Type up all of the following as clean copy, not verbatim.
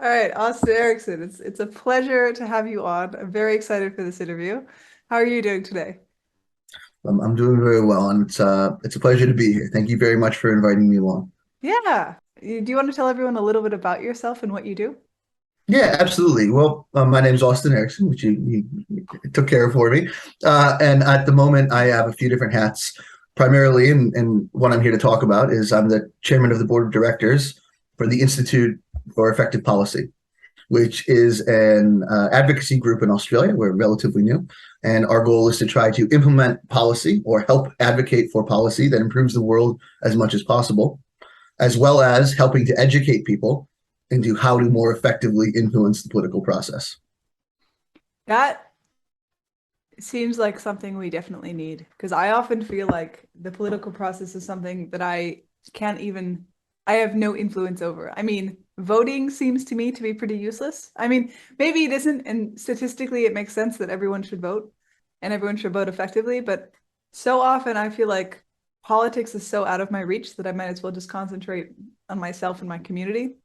All right, Austen Erickson, it's a pleasure to have you on. I'm very excited for this interview. How are you doing today? I'm doing very well, and it's a pleasure to be here. Thank you very much for inviting me along. Yeah. Do you want to tell everyone a little bit about yourself and what you do? Yeah, absolutely. Well, my name is Austin Erickson, which you took care of for me. And at the moment, I have a few different hats. Primarily, and what I'm here to talk about is I'm the chairman of the board of directors for the Institute for Effective Policy, which is an advocacy group in Australia. We're relatively new. And our goal is to try to implement policy or help advocate for policy that improves the world as much as possible, as well as helping to educate people into how to more effectively influence the political process. That seems like something we definitely need because I often feel like the political process is something that can't even, I have no influence over. I mean, voting seems to me to be pretty useless. I mean, maybe it isn't, and statistically it makes sense that everyone should vote and everyone should vote effectively, but so often I feel like politics is so out of my reach that I might as well just concentrate on myself and my community.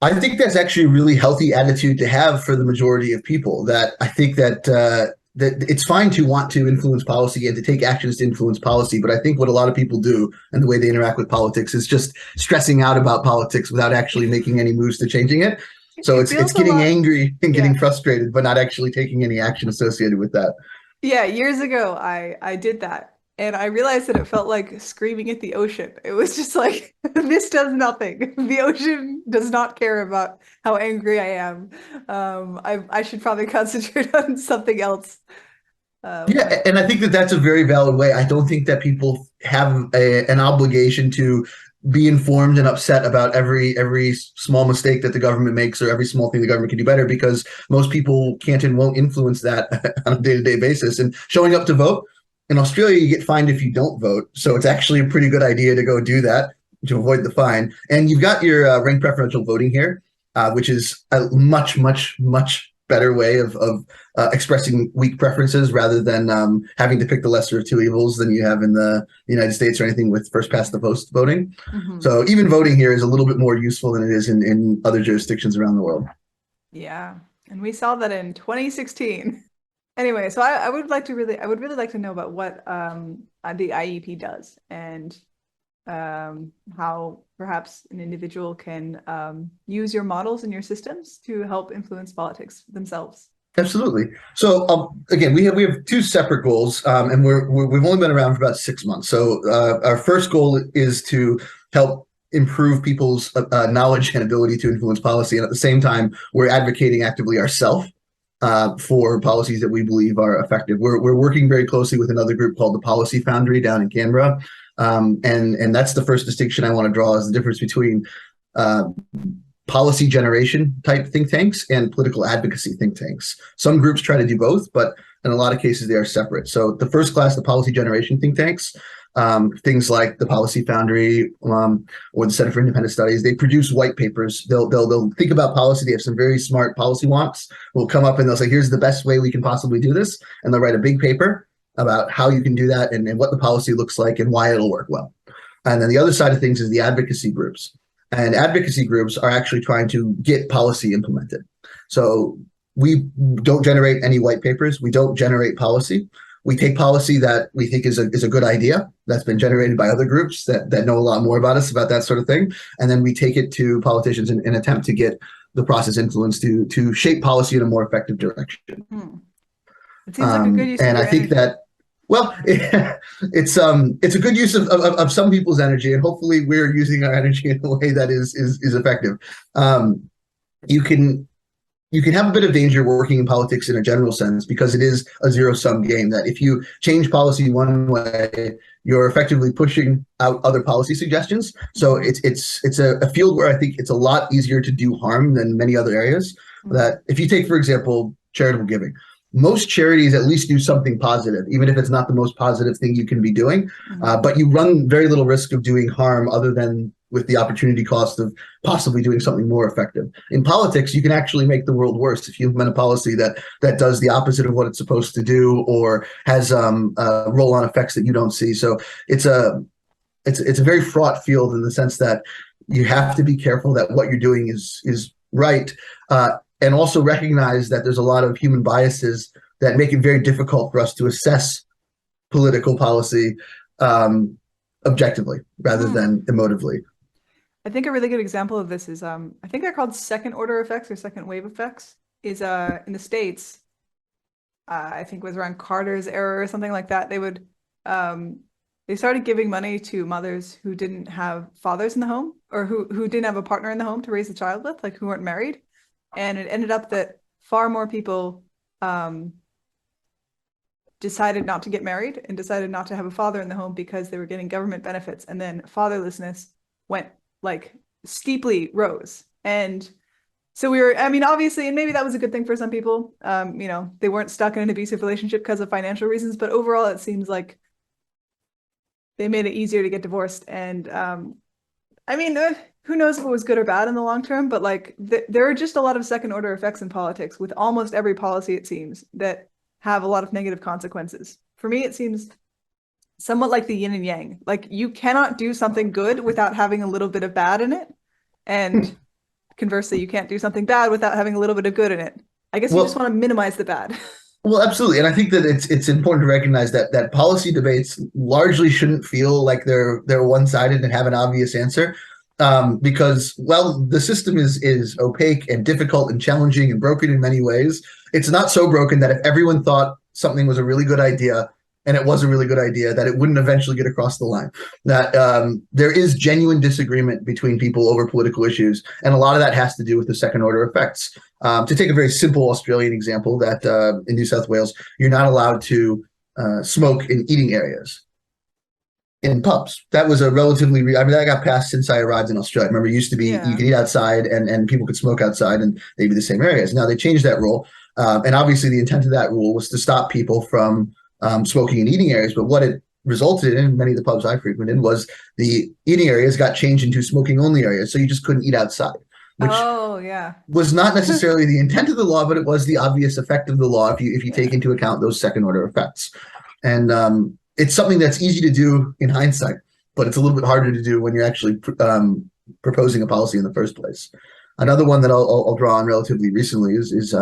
I think that's actually a really healthy attitude to have for the majority of people. That I think that it's fine to want to influence policy and to take actions to influence policy, but I think what a lot of people do and the way they interact with politics is just stressing out about politics without actually making any moves to changing it. So It it's feels a getting lot, angry and yeah. getting frustrated, but not actually taking any action associated with that. Yeah, years ago I did that and I realized that it felt like screaming at the ocean. It was just like this does nothing. The ocean does not care about how angry I am. I should probably concentrate on something else with my Yeah, and I think that that's a very valid way. I don't think that people have an obligation to be informed and upset about every small mistake that the government makes or every small thing the government can do better, because most people can't and won't influence that on a day-to-day basis. And showing up to vote in Australia, you get fined if you don't vote, so it's actually a pretty good idea to go do that to avoid the fine. And you've got your ranked preferential voting here, which is a much better way of expressing weak preferences rather than having to pick the lesser of two evils than you have in the United States or anything with first past the post voting. Mhm. So even voting here is a little bit more useful than it is in other jurisdictions around the world. Yeah. And we saw that in 2016. Anyway, so I would really like to know about what the IEP does and how perhaps an individual can use your models and your systems to help influence politics themselves. Absolutely. So again, we have two separate goals, and we've only been around for about 6 months. So our first goal is to help improve people's knowledge and ability to influence policy, and at the same time, we're advocating actively ourselves for policies that we believe are effective. We're working very closely with another group called the Policy Foundry down in Canberra, and that's the first distinction I want to draw is the difference between uh, policy generation type think tanks and political advocacy think tanks. Some groups try to do both, but in a lot of cases they are separate. So the first class, the policy generation think tanks, things like the Policy Foundry or the Center for Independent Studies, they produce white papers. They'll think about policy. They have some very smart policy wonks. Will come up and they'll say, "Here's the best way we can possibly do this," and they'll write a big paper about how you can do that and what the policy looks like and why it'll work well. And then the other side of things is the advocacy groups. And advocacy groups are actually trying to get policy implemented. So we don't generate any white papers. We don't generate policy. We take policy that we think is a good idea that's been generated by other groups that know a lot more about us about that sort of thing. And then we take it to politicians in attempt to get the process influenced to shape policy in a more effective direction. Hmm. It seems like a good use of And your I think energy. that well, it's a good use of some people's energy, and hopefully we're using our energy in a way that is effective. Um, you can you can have a bit of danger working in politics in a general sense because it is a zero sum game. That if you change policy one way, you're effectively pushing out other policy suggestions. So Mhm. it's a field where I think it's a lot easier to do harm than many other areas. Mhm. That if you take, for example, charitable giving, most charities at least do something positive, even if it's not the most positive thing you can be doing. Mhm. But you run very little risk of doing harm other than with the opportunity cost of possibly doing something more effective. In politics, you can actually make the world worse if you implement a policy that does the opposite of what it's supposed to do or has roll-on effects that you don't see. So it's a very fraught field in the sense that you have to be careful that what you're doing is right, and also recognize that there's a lot of human biases that make it very difficult for us to assess political policy objectively rather than emotively. I think a really good example of this is I think they're called second order effects or second wave effects is in the States. I think it was around Carter's era or something like that. They started giving money to mothers who didn't have fathers in the home or who didn't have a partner in the home to raise a child with, like who weren't married. And it ended up that far more people decided not to get married and decided not to have a father in the home because they were getting government benefits, and then fatherlessness went like steeply rose. And so I mean, obviously, and maybe that was a good thing for some people. They weren't stuck in an abusive relationship because of financial reasons, but overall it seems like they made it easier to get divorced. And I mean, who knows if it was good or bad in the long term, but like there are just a lot of second order effects in politics with almost every policy, it seems, that have a lot of negative consequences. For me, it seems somewhat like the yin and yang. Like you cannot do something good without having a little bit of bad in it. And conversely, you can't do something bad without having a little bit of good in it. I guess you just want to minimize the bad. Well, absolutely, and I think that it's important to recognize that policy debates largely shouldn't feel like they're one-sided and have an obvious answer, because the system is opaque and difficult and challenging and broken in many ways. It's not so broken that if everyone thought something was a really good idea and it was a really good idea, that it wouldn't eventually get across the line. That there is genuine disagreement between people over political issues, and a lot of that has to do with the second order effects. To take a very simple Australian example, that in New South Wales, you're not allowed to smoke in eating areas in pubs. That was a that got passed since I arrived in Australia. Remember, it used to be you could eat outside and people could smoke outside and they'd be the same areas. Now they changed that rule. And obviously the intent of that rule was to stop people from smoking in eating areas. But what it resulted in many of the pubs I frequented was the eating areas got changed into smoking only areas. So you just couldn't eat outside, which was not necessarily the intent of the law, but it was the obvious effect of the law if you take into account those second order effects. And it's something that's easy to do in hindsight, but it's a little bit harder to do when you're actually proposing a policy in the first place. Another one that I'll draw on relatively recently is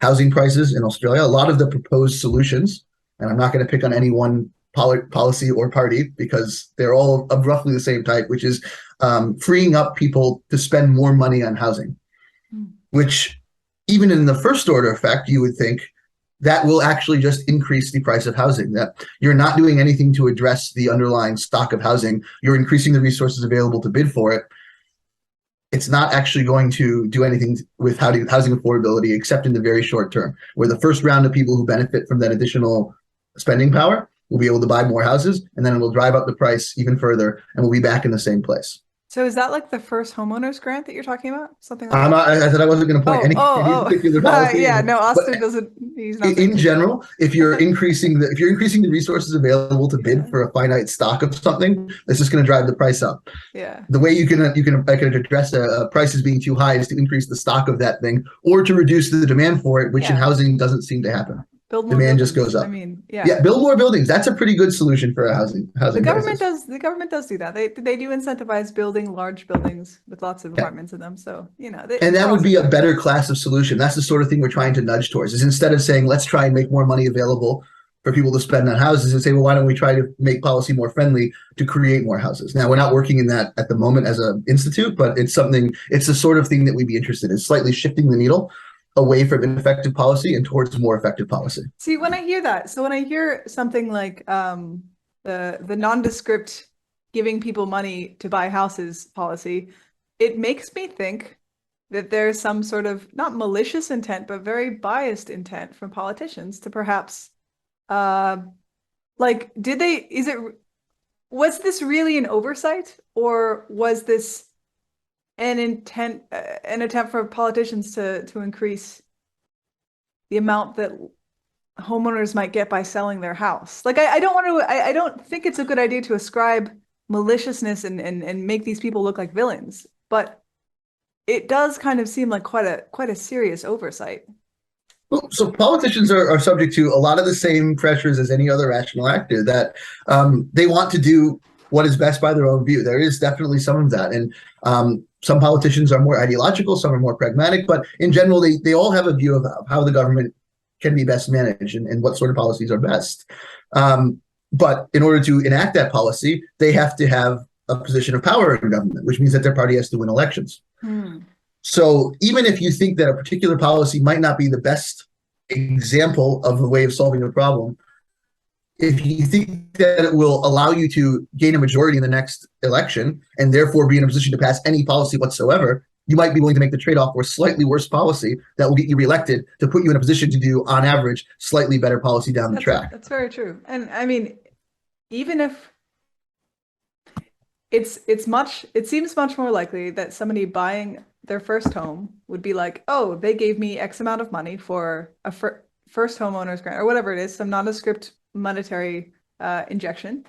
housing prices in Australia. A lot of the proposed solutions, and I'm not going to pick on any one policy or party because they're all of roughly the same type, which is freeing up people to spend more money on housing, which even in the first order effect, you would think that will actually just increase the price of housing, that you're not doing anything to address the underlying stock of housing. You're increasing the resources available to bid for it. It's not actually going to do anything with housing affordability except in the very short term, where the first round of people who benefit from that additional spending power will be able to buy more houses, and then it will drive up the price even further, and we'll be back in the same place. So is that like the first homeowners grant that you're talking about? Something like that? I said I wasn't going to point any particular policy. Yeah, no, Austen doesn't. He's not in general, if you're increasing the resources available to bid for a finite stock of something, it's just going to drive the price up. Yeah. The way you can address prices being too high is to increase the stock of that thing or to reduce the demand for it, which in housing doesn't seem to happen. Build more demand buildings. just goes up. I mean, build more buildings. That's a pretty good solution for a housing. The government does do that. They do incentivize building large buildings with lots of apartments in them. So and that would be a better class of solution. That's the sort of thing we're trying to nudge towards. Is instead of saying let's try and make more money available for people to spend on houses, and say, well, why don't we try to make policy more friendly to create more houses? Now we're not working in that at the moment as an institute, but it's the sort of thing that we'd be interested in, slightly shifting the needle away from ineffective policy and towards more effective policy. See, when I hear that, so when I hear something like the nondescript giving people money to buy houses policy, it makes me think that there's some sort of not malicious intent, but very biased intent from politicians to perhaps was this really an oversight, or was this an attempt for politicians to increase the amount that homeowners might get by selling their house? Like, I don't think it's a good idea to ascribe maliciousness and make these people look like villains, but it does kind of seem like quite a serious oversight. Well, so politicians are subject to a lot of the same pressures as any other rational actor, that they want to do what is best by their own view. There is definitely some of that. And Some politicians are more ideological, some are more pragmatic, but in general, they all have a view of how the government can be best managed and what sort of policies are best. But in order to enact that policy, they have to have a position of power in government, which means that their party has to win elections. So even if you think that a particular policy might not be the best example of a way of solving a problem, if you think that it will allow you to gain a majority in the next election and therefore be in a position to pass any policy whatsoever, you might be willing to make the trade-off for a slightly worse policy that will get you reelected to put you in a position to do, on average, slightly better policy down the track. That's very true. And I mean, even if it seems much more likely that somebody buying their first home would be like, oh, they gave me X amount of money for a first homeowner's grant or whatever it is, some nondescript monetary injection.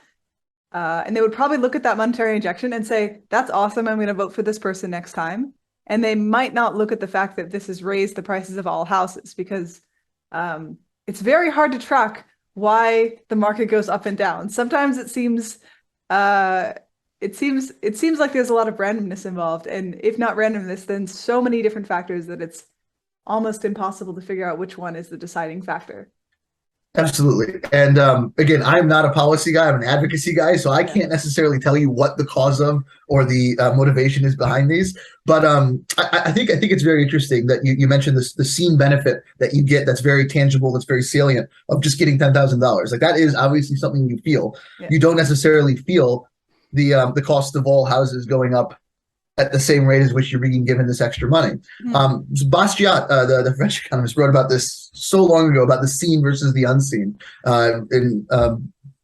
And they would probably look at that monetary injection and say, that's awesome, I'm going to vote for this person next time. And they might not look at the fact that this has raised the prices of all houses, because it's very hard to track why the market goes up and down. Sometimes it seems like there's a lot of randomness involved, and if not randomness, then so many different factors that it's almost impossible to figure out which one is the deciding factor. Absolutely. And again, I'm not a policy guy, I'm an advocacy guy, so I can't necessarily tell you what the cause of or the motivation is behind these. But I think it's very interesting that you mentioned the seen benefit that you get that's very tangible, that's very salient, of just getting $10,000. Like, that is obviously something you feel. Yeah. You don't necessarily feel the cost of all houses going up at the same rate as which you're being given this extra money. Bastiat, the French economist, wrote about this so long ago, about the seen versus the unseen, in a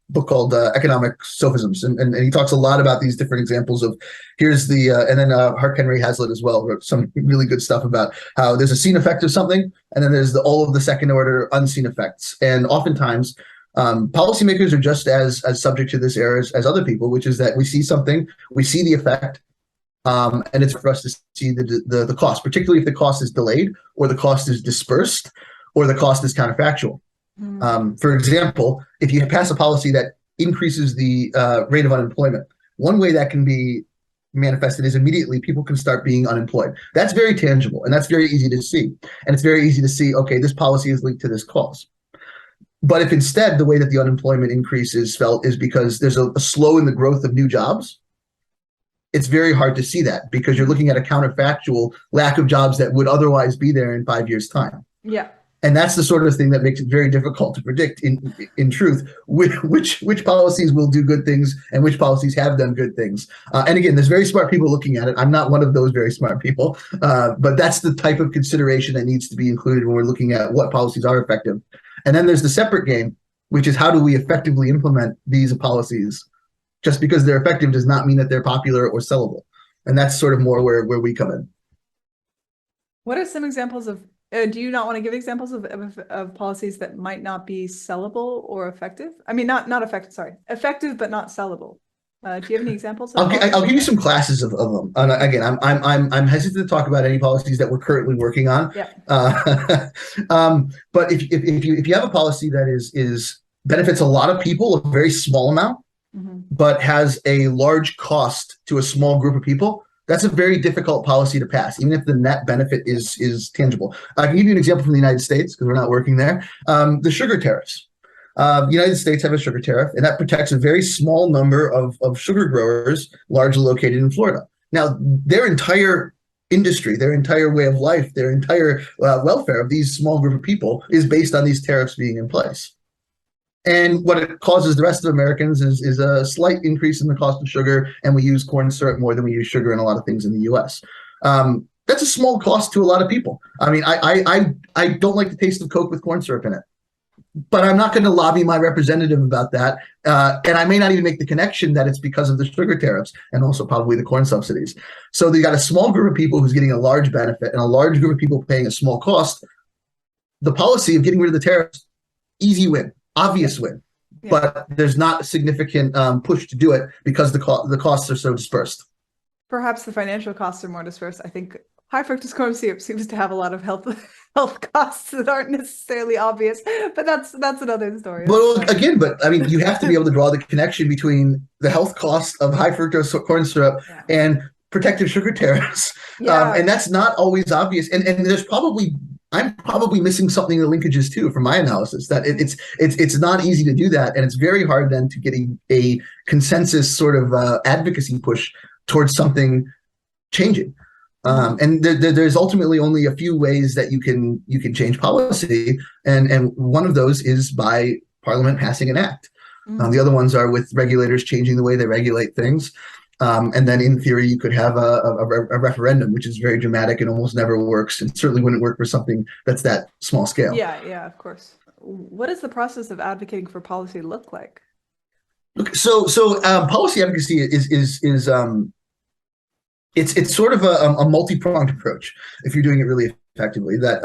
book called Economic Sophisms. And he talks a lot about these different examples of, here's the, and then Hark Henry Hazlitt as well wrote some really good stuff about how there's a seen effect of something, and then there's all of the second order unseen effects. And oftentimes, policymakers are just as subject to this error as other people, which is that we see something, we see the effect, and it's for us to see the cost, particularly if the cost is delayed, or the cost is dispersed, or the cost is counterfactual. For example, if you pass a policy that increases the rate of unemployment, one way that can be manifested is immediately people can start being unemployed. That's very tangible, and that's very easy to see. And it's very easy to see, okay, this policy is linked to this cause. But if instead the way that the unemployment increase is felt is because there's a slow in the growth of new jobs, it's very hard to see that, because you're looking at a counterfactual lack of jobs that would otherwise be there in 5 years' time. Yeah. And that's the sort of thing that makes it very difficult to predict in truth which policies will do good things and which policies have done good things. And again, there's very smart people looking at it. I'm not one of those very smart people, but that's the type of consideration that needs to be included when we're looking at what policies are effective. And then there's the separate game, which is how do we effectively implement these policies? Just because they're effective does not mean that they're popular or sellable. And that's sort of more where we come in. What are some examples of, do you not want to give examples of policies that might not be sellable or effective? I mean, not effective, sorry. Effective, but not sellable. Do you have any examples? I'll give you some classes of them. And again, I'm hesitant to talk about any policies that we're currently working on. Yeah. But if you have a policy that is benefits a lot of people, a very small amount, but has a large cost to a small group of people, that's a very difficult policy to pass, even if the net benefit is tangible. I can give you an example from the United States, because we're not working there. The sugar tariffs. The United States have a sugar tariff, and that protects a very small number of sugar growers, largely located in Florida. Now, their entire industry, their entire way of life, their entire welfare of these small group of people is based on these tariffs being in place. And what it causes the rest of Americans is a slight increase in the cost of sugar, and we use corn syrup more than we use sugar in a lot of things in the U.S. That's a small cost to a lot of people. I mean, I don't like the taste of Coke with corn syrup in it, but I'm not going to lobby my representative about that. And I may not even make the connection that it's because of the sugar tariffs and also probably the corn subsidies. So they got a small group of people who's getting a large benefit and a large group of people paying a small cost. The policy of getting rid of the tariffs, easy win. Obvious win, but there's not a significant push to do it because the costs are so dispersed. Perhaps the financial costs are more dispersed. I think high fructose corn syrup seems to have a lot of health costs that aren't necessarily obvious, but that's another story. But I mean, you have to be able to draw the connection between the health cost of high fructose corn syrup and protective sugar tariffs. Yeah. And that's not always obvious. And there's probably, I'm probably missing something in the linkages too from my analysis, that it's not easy to do that. And it's very hard then to get a consensus sort of advocacy push towards something changing. And there's ultimately only a few ways that you can change policy, and one of those is by Parliament passing an act. The other ones are with regulators changing the way they regulate things. And then in theory, you could have a referendum, which is very dramatic and almost never works, and certainly wouldn't work for something that's that small scale. Yeah, of course. What does the process of advocating for policy look like? So policy advocacy is it's sort of a multi-pronged approach if you're doing it really effectively. That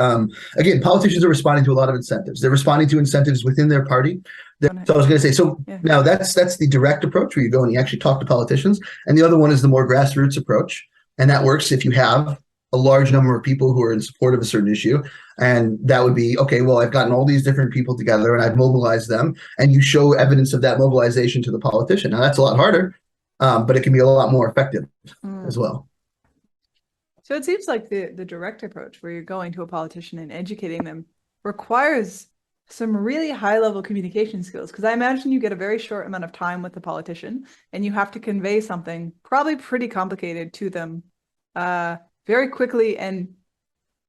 again, politicians are responding to a lot of incentives. They're responding to incentives within their party. So I was going to say, now that's the direct approach where you go and you actually talk to politicians, and the other one is the more grassroots approach, and that works if you have a large number of people who are in support of a certain issue, and that would be, okay, well, I've gotten all these different people together and I've mobilized them, and you show evidence of that mobilization to the politician. Now that's a lot harder, but it can be a lot more effective as well. So it seems like the direct approach, where you're going to a politician and educating them, requires some really high-level communication skills, because I imagine you get a very short amount of time with the politician and you have to convey something probably pretty complicated to them very quickly and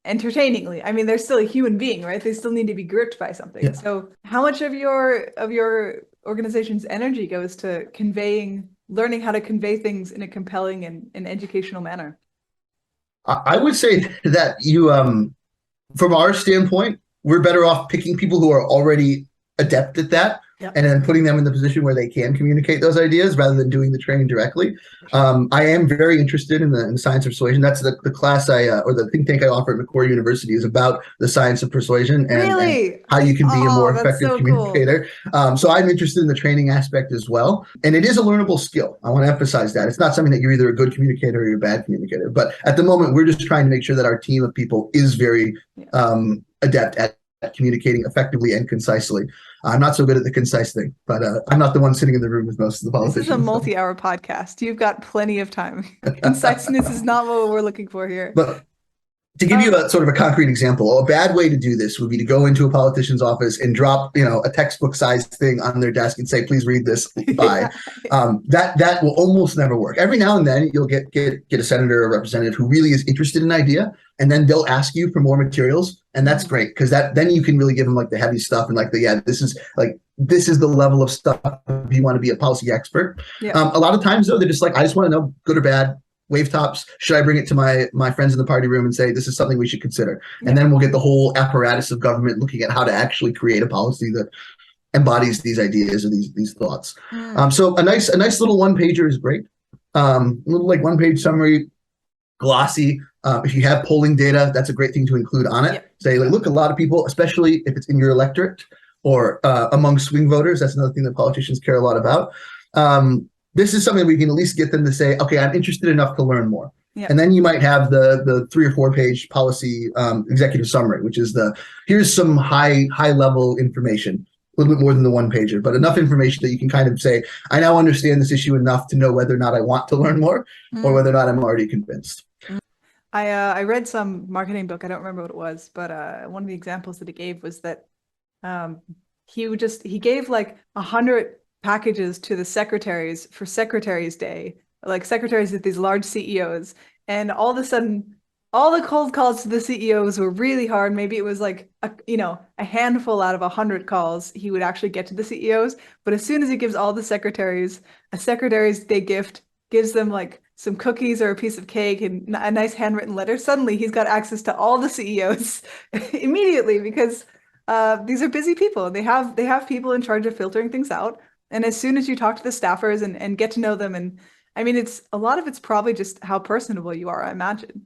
entertainingly. I mean, they're still a human being, right? They still need to be gripped by something. Yeah. So how much of your organization's energy goes to learning how to convey things in a compelling and educational manner? I would say that you, from our standpoint, we're better off picking people who are already adept at that, and then putting them in the position where they can communicate those ideas rather than doing the training directly. I am very interested in the science of persuasion. That's the class or the think tank I offer at Macquarie University is about the science of persuasion and how you can be a more effective communicator. Cool. So I'm interested in the training aspect as well. And it is a learnable skill. I want to emphasize that. It's not something that you're either a good communicator or you're a bad communicator. But at the moment, we're just trying to make sure that our team of people is very adept at communicating effectively and concisely. I'm not so good at the concise thing, but I'm not the one sitting in the room with most of the politicians. This is a multi-hour podcast. You've got plenty of time. Conciseness is not what we're looking for here. But to give you a sort of a concrete example, a bad way to do this would be to go into a politician's office and drop, a textbook-sized thing on their desk and say, "Please read this." Bye. That will almost never work. Every now and then, you'll get a senator or representative who really is interested in an idea, and then they'll ask you for more materials, and that's great because then you can really give them like the heavy stuff and like this is the level of stuff if you want to be a policy expert. Yeah. A lot of times though, they're just like, I just want to know, good or bad, wave tops. Should I bring it to my friends in the party room and say this is something we should consider? Yeah. And then we'll get the whole apparatus of government looking at how to actually create a policy that embodies these ideas or these thoughts. So a nice little one pager is great. Little like one page summary, glossy. If you have polling data, that's a great thing to include on it. Yep. Say, like, look, a lot of people, especially if it's in your electorate or among swing voters, that's another thing that politicians care a lot about. This is something we can at least get them to say, okay, I'm interested enough to learn more. Yep. And then you might have the 3 or 4 page policy executive summary, which is here's some high level information, a little bit more than the one pager, but enough information that you can kind of say, I now understand this issue enough to know whether or not I want to learn more or whether or not I'm already convinced. I read some marketing book. I don't remember what it was, but one of the examples that he gave was that he gave like 100 packages to the secretaries for Secretary's Day, like secretaries at these large CEOs, and all of a sudden, all the cold calls to the CEOs were really hard. Maybe it was like a handful out of 100 calls he would actually get to the CEOs. But as soon as he gives all the secretaries a Secretary's Day gift, gives them like some cookies or a piece of cake and a nice handwritten letter, suddenly he's got access to all the CEOs immediately, because these are busy people. They have people in charge of filtering things out. And as soon as you talk to the staffers and get to know them, and I mean, a lot of it's probably just how personable you are, I imagine.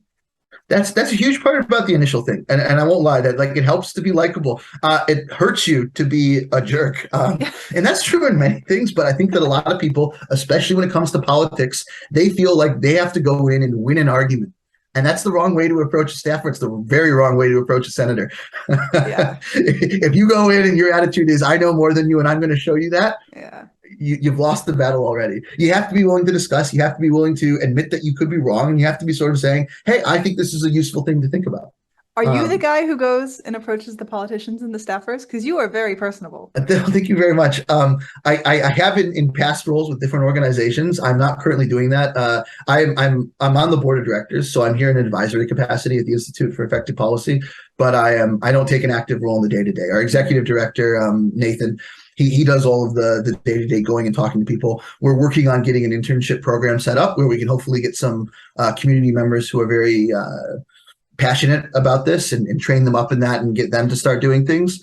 That's a huge part about the initial thing. And I won't lie, that like it helps to be likable. It hurts you to be a jerk. And that's true in many things, but I think that a lot of people, especially when it comes to politics, they feel like they have to go in and win an argument. And that's the wrong way to approach a staffer. It's the very wrong way to approach a senator. Yeah. If you go in and your attitude is, I know more than you and I'm going to show you that, you've lost the battle already. You have to be willing to discuss. You have to be willing to admit that you could be wrong, and you have to be sort of saying, "Hey, I think this is a useful thing to think about." Are you the Um, guy who goes and approaches the politicians and the staffers? Because you are very personable. Thank you very much. I have in past roles with different organizations. I'm not currently doing that. I'm on the board of directors, so I'm here in an advisory capacity at the Institute for Effective Policy. But I don't take an active role in the day to day. Our executive director, Nathan, he does all of the day to day going and talking to people. We're working on getting an internship program set up where we can hopefully get some community members who are very passionate about this and train them up in that and get them to start doing things.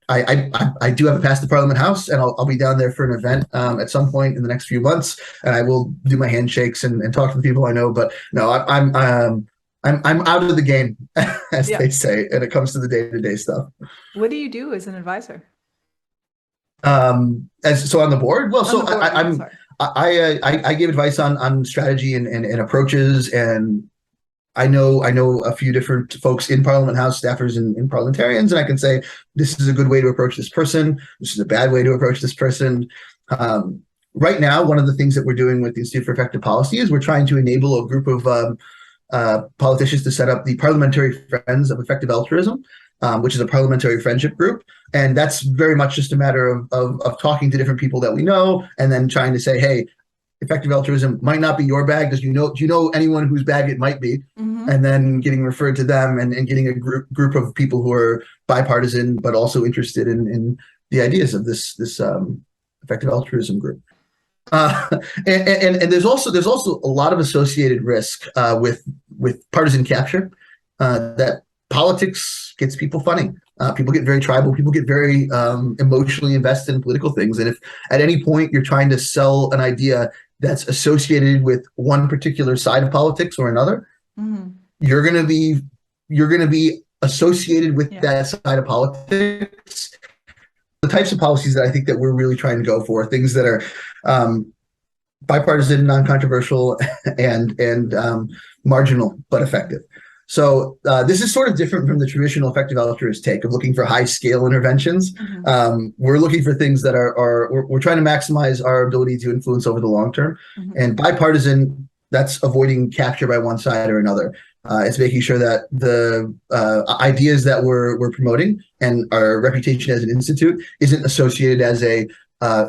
I do have a pass to Parliament House, and I'll be down there for an event at some point in the next few months, and I will do my handshakes and talk to the people I know. But no, I'm out of the game, as they say, and it comes to the day-to-day stuff. What do you do as an advisor? As so on the board, well, so board, I give advice on strategy and approaches, and I know a few different folks in Parliament House, staffers and parliamentarians, and I can say, this is a good way to approach this person. This is a bad way to approach this person. Right now, one of the things that we're doing with the Institute for Effective Policy is we're trying to enable a group of politicians to set up the Parliamentary Friends of Effective Altruism, which is a parliamentary friendship group. And that's very much just a matter of talking to different people that we know and then trying to say, hey, effective altruism might not be your bag. Do you know anyone whose bag it might be? And then getting referred to them and getting a group of people who are bipartisan but also interested in the ideas of this effective altruism group. And there's also a lot of associated risk with partisan capture. That politics gets people funny. People get very tribal. People get very emotionally invested in political things. And if at any point you're trying to sell an idea that's associated with one particular side of politics or another, you're going to be associated with that side of politics. The types of policies that I think that we're really trying to go for, things that are bipartisan, non-controversial, and marginal but effective. So this is sort of different from the traditional effective altruist take of looking for high-scale interventions. We're looking for things that we're trying to maximize our ability to influence over the long term. And bipartisan, that's avoiding capture by one side or another. It's making sure that the ideas that we're promoting and our reputation as an institute isn't associated as a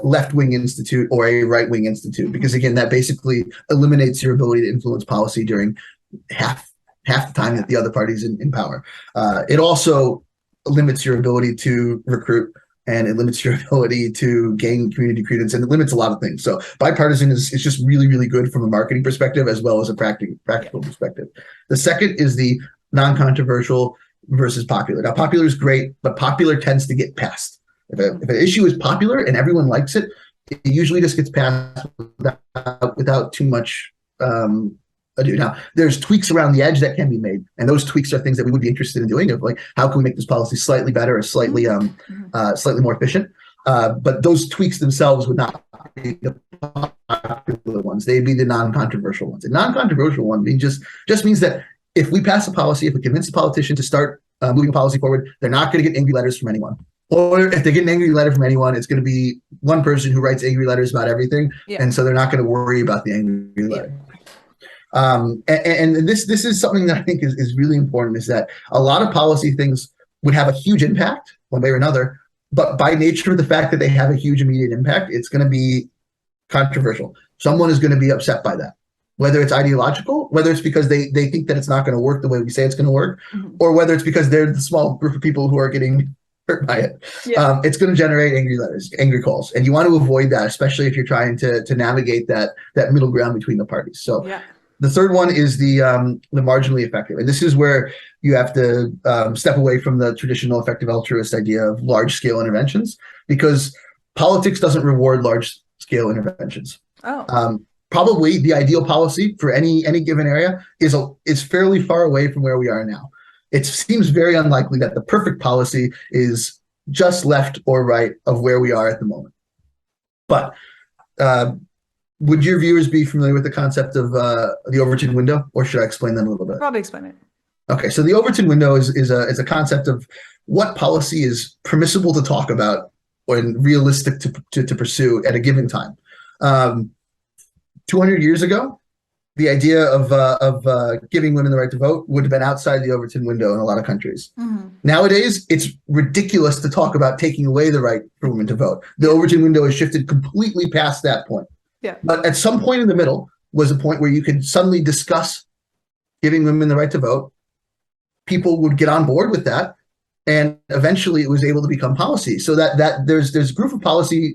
left-wing institute or a right-wing institute, because again, that basically eliminates your ability to influence policy during half the time that the other party's in power. It also limits your ability to recruit, and it limits your ability to gain community credence, and it limits a lot of things. So bipartisan is just really, really good from a marketing perspective as well as a practical perspective. The second is the non-controversial versus popular. Now, popular is great, but popular tends to get passed. If an issue is popular and everyone likes it, it usually just gets passed without too much ado. Now, there's tweaks around the edge that can be made, and those tweaks are things that we would be interested in doing. Of like, how can we make this policy slightly better or slightly more efficient? But those tweaks themselves would not be the popular ones; they'd be the non-controversial ones. The non-controversial one just means that if we pass a policy, if we convince a politician to start moving a policy forward, they're not going to get angry letters from anyone. Or if they get an angry letter from anyone, it's going to be one person who writes angry letters about everything, and so they're not going to worry about the angry letter. And this is something that I think is really important, is that a lot of policy things would have a huge impact one way or another, but by nature of the fact that they have a huge immediate impact, it's going to be controversial. Someone is going to be upset by that, whether it's ideological, whether it's because they think that it's not going to work the way we say it's going to work, or whether it's because they're the small group of people who are getting hurt by it. It's going to generate angry letters, angry calls, and you want to avoid that, especially if you're trying to navigate that middle ground between the parties. So the third one is the marginally effective, and this is where you have to step away from the traditional effective altruist idea of large scale interventions, because politics doesn't reward large scale interventions. Probably the ideal policy for any given area is fairly far away from where we are now. It seems very unlikely that the perfect policy is just left or right of where we are at the moment. But would your viewers be familiar with the concept of the Overton window, or should I explain that a little bit? Probably explain it. Okay, so the Overton window is a concept of what policy is permissible to talk about and realistic to pursue at a given time. 200 years ago, the idea of giving women the right to vote would have been outside the Overton window in a lot of countries. Mm-hmm. Nowadays, it's ridiculous to talk about taking away the right for women to vote. The Overton window has shifted completely past that point. Yeah. But at some point in the middle was a point where you could suddenly discuss giving women the right to vote. People would get on board with that, and eventually it was able to become policy. So that there's a group of policy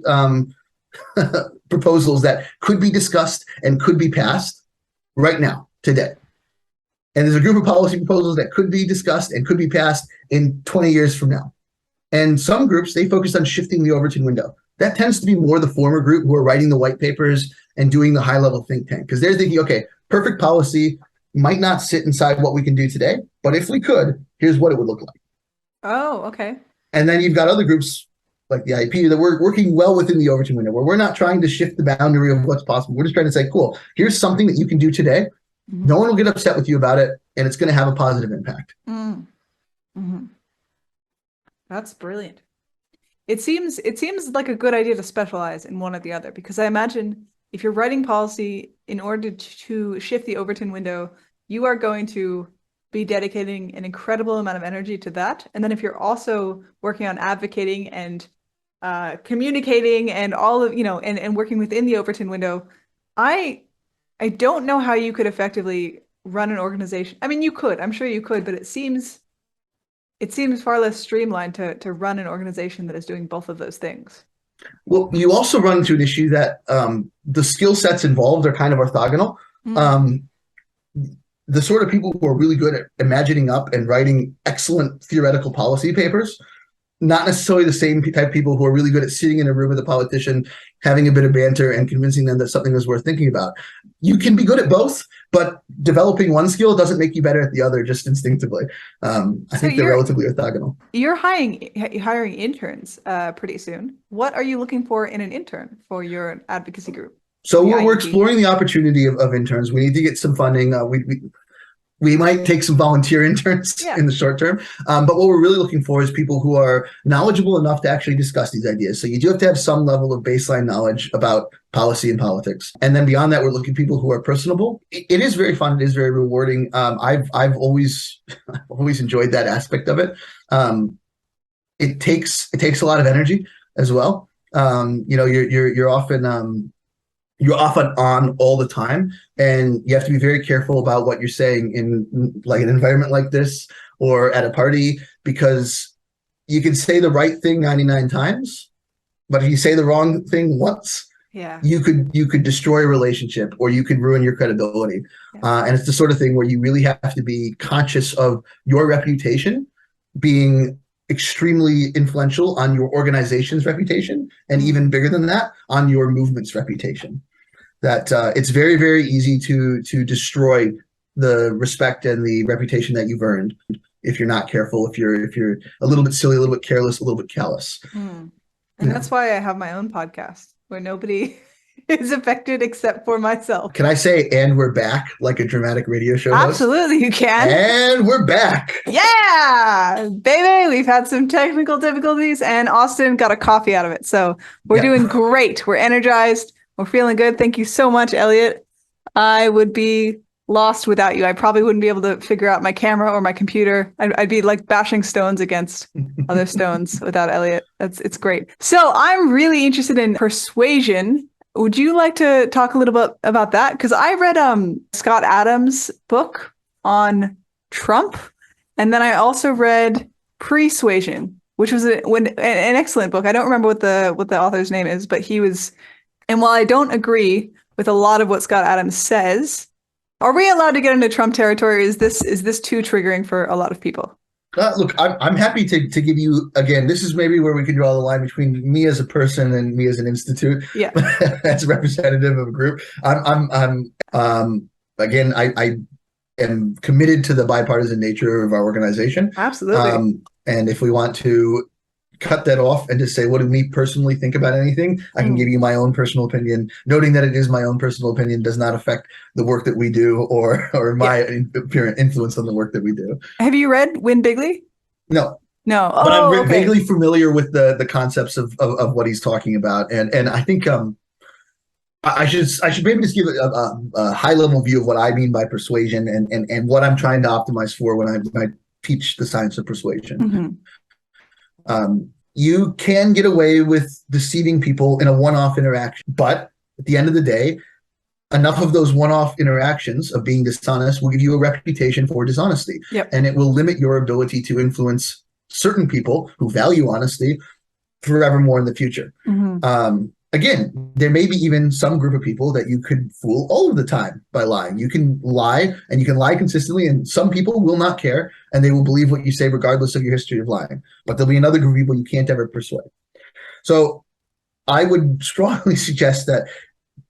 proposals that could be discussed and could be passed right now, today. And there's a group of policy proposals that could be discussed and could be passed in 20 years from now. And some groups, they focus on shifting the Overton window. That tends to be more the former group who are writing the white papers and doing the high-level think tank, because they're thinking, okay, perfect policy might not sit inside what we can do today, but if we could, here's what it would look like. Oh, okay. And then you've got other groups like the IP that we're working well within the Overton window, where we're not trying to shift the boundary of what's possible. We're just trying to say, cool, here's something that you can do today. Mm-hmm. No one will get upset with you about it, and it's going to have a positive impact. Mm-hmm. That's brilliant. It seems like a good idea to specialize in one or the other, because I imagine if you're writing policy in order to shift the Overton window, you are going to be dedicating an incredible amount of energy to that. And then if you're also working on advocating and communicating and all of, and working within the Overton window, I don't know how you could effectively run an organization. I mean, you could, I'm sure you could, but it seems far less streamlined to run an organization that is doing both of those things. Well, you also run into an issue that the skill sets involved are kind of orthogonal. The sort of people who are really good at imagining up and writing excellent theoretical policy papers, not necessarily the same type of people who are really good at sitting in a room with a politician, having a bit of banter and convincing them that something is worth thinking about. You can be good at both, but developing one skill doesn't make you better at the other just instinctively. I think they're relatively orthogonal. You're hiring interns pretty soon. What are you looking for in an intern for your advocacy group? So we're exploring the opportunity of interns. We need to get some funding. We might take some volunteer interns in the short term. But what we're really looking for is people who are knowledgeable enough to actually discuss these ideas. So you do have to have some level of baseline knowledge about policy and politics. And then beyond that, we're looking for people who are personable. It is very fun. It is very rewarding. I've always enjoyed that aspect of it. It takes a lot of energy as well. You're often on all the time, and you have to be very careful about what you're saying in like an environment like this or at a party, because you can say the right thing 99 times, but if you say the wrong thing once, you could destroy a relationship or you could ruin your credibility. And it's the sort of thing where you really have to be conscious of your reputation being extremely influential on your organization's reputation, and even bigger than that, on your movement's reputation. That it's very, very easy to destroy the respect and the reputation that you've earned if you're not careful, if you're a little bit silly, a little bit careless, a little bit callous. And that's why I have my own podcast where nobody is affected except for myself. Can I say, and we're back, like a dramatic radio show host? Absolutely, you can. And we're back. Yeah, baby, we've had some technical difficulties and Austen got a coffee out of it. So we're doing great. We're energized. We're feeling good. Thank you so much, Elliot. I would be lost without you. I probably wouldn't be able to figure out my camera or my computer. I'd be like bashing stones against other stones without Elliot. It's great. So I'm really interested in persuasion. Would you like to talk a little bit about that? Because I read Scott Adams' book on Trump, and then I also read Persuasion, which was an excellent book. I don't remember what the author's name is, but he was. And while I don't agree with a lot of what Scott Adams says, are we allowed to get into Trump territory? Is this too triggering for a lot of people? Look, I'm happy to give you, again, this is maybe where we can draw the line between me as a person and me as an institute. Yeah. As a representative of a group. Again, I am committed to the bipartisan nature of our organization. Absolutely. And if we want to cut that off and just say, what do me personally think about anything? I can give you my own personal opinion, noting that it is my own personal opinion, does not affect the work that we do or my apparent influence on the work that we do. Have you read Win Bigly? No. No. but I'm Oh, okay. vaguely familiar with the concepts of what he's talking about, and I think I should maybe just give a high level view of what I mean by persuasion and what I'm trying to optimize for when I teach the science of persuasion. Mhm. You can get away with deceiving people in a one-off interaction, but at the end of the day, enough of those one-off interactions of being dishonest will give you a reputation for dishonesty, Yep. and it will limit your ability to influence certain people who value honesty forevermore in the future. Mhm. Again, there may be even some group of people that you could fool all of the time by lying. You can lie, and you can lie consistently, and some people will not care, and they will believe what you say regardless of your history of lying. But there'll be another group of people you can't ever persuade. So I would strongly suggest that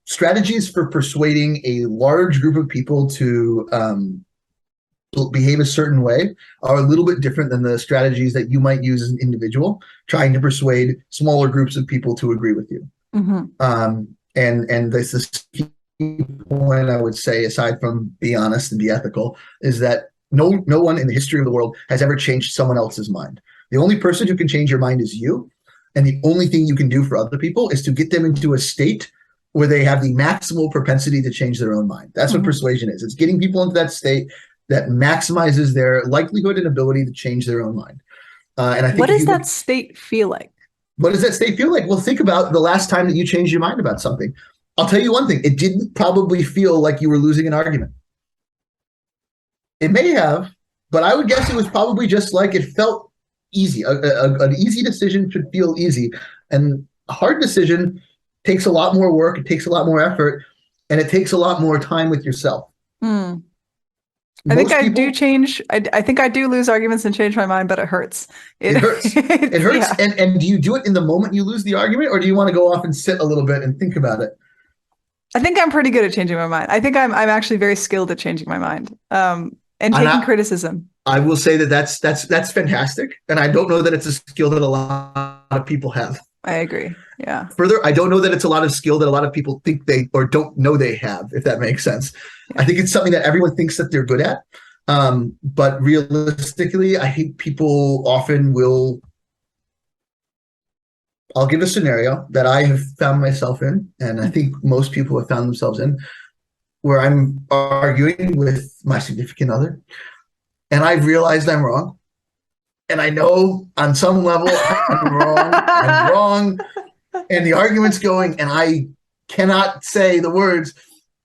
strategies for persuading a large group of people to behave a certain way are a little bit different than the strategies that you might use as an individual trying to persuade smaller groups of people to agree with you. Mhm. And this is the key point I would say, aside from be honest and be ethical, is that no one in the history of the world has ever changed someone else's mind. The only person who can change your mind is you, and the only thing you can do for other people is to get them into a state where they have the maximal propensity to change their own mind. That's what Mhm. persuasion is. It's getting people into that state that maximizes their likelihood and ability to change their own mind. And I think What if does you look, that state feel like? what does that state feel like? Well, think about the last time that you changed your mind about something. I'll tell you one thing. It didn't probably feel like you were losing an argument. It may have, but I would guess it was probably just like it felt easy. An easy decision should feel easy. And a hard decision takes a lot more work. It takes a lot more effort. And it takes a lot more time with yourself. Hmm. I think Most I do people, change. I think I do lose arguments and change my mind, but it hurts. it hurts. It hurts. Yeah. And do you do it in the moment you lose the argument, or do you want to go off and sit a little bit and think about it? I think I'm pretty good at changing my mind. I think I'm actually very skilled at changing my mind. And And taking criticism. I will say that that's fantastic, and I don't know that it's a skill that a lot of people have. I agree. Yeah. Further, I don't know that it's a lot of skill that a lot of people think they or don't know they have, if that makes sense. Yeah. I think it's something that everyone thinks that they're good at, but realistically, I think people often will. I'll give a scenario that I have found myself in, and I think most people have found themselves in, where I'm arguing with my significant other, and I've realized I'm wrong. And I know on some level I'm wrong. I'm wrong. And the argument's going, and I cannot say the words,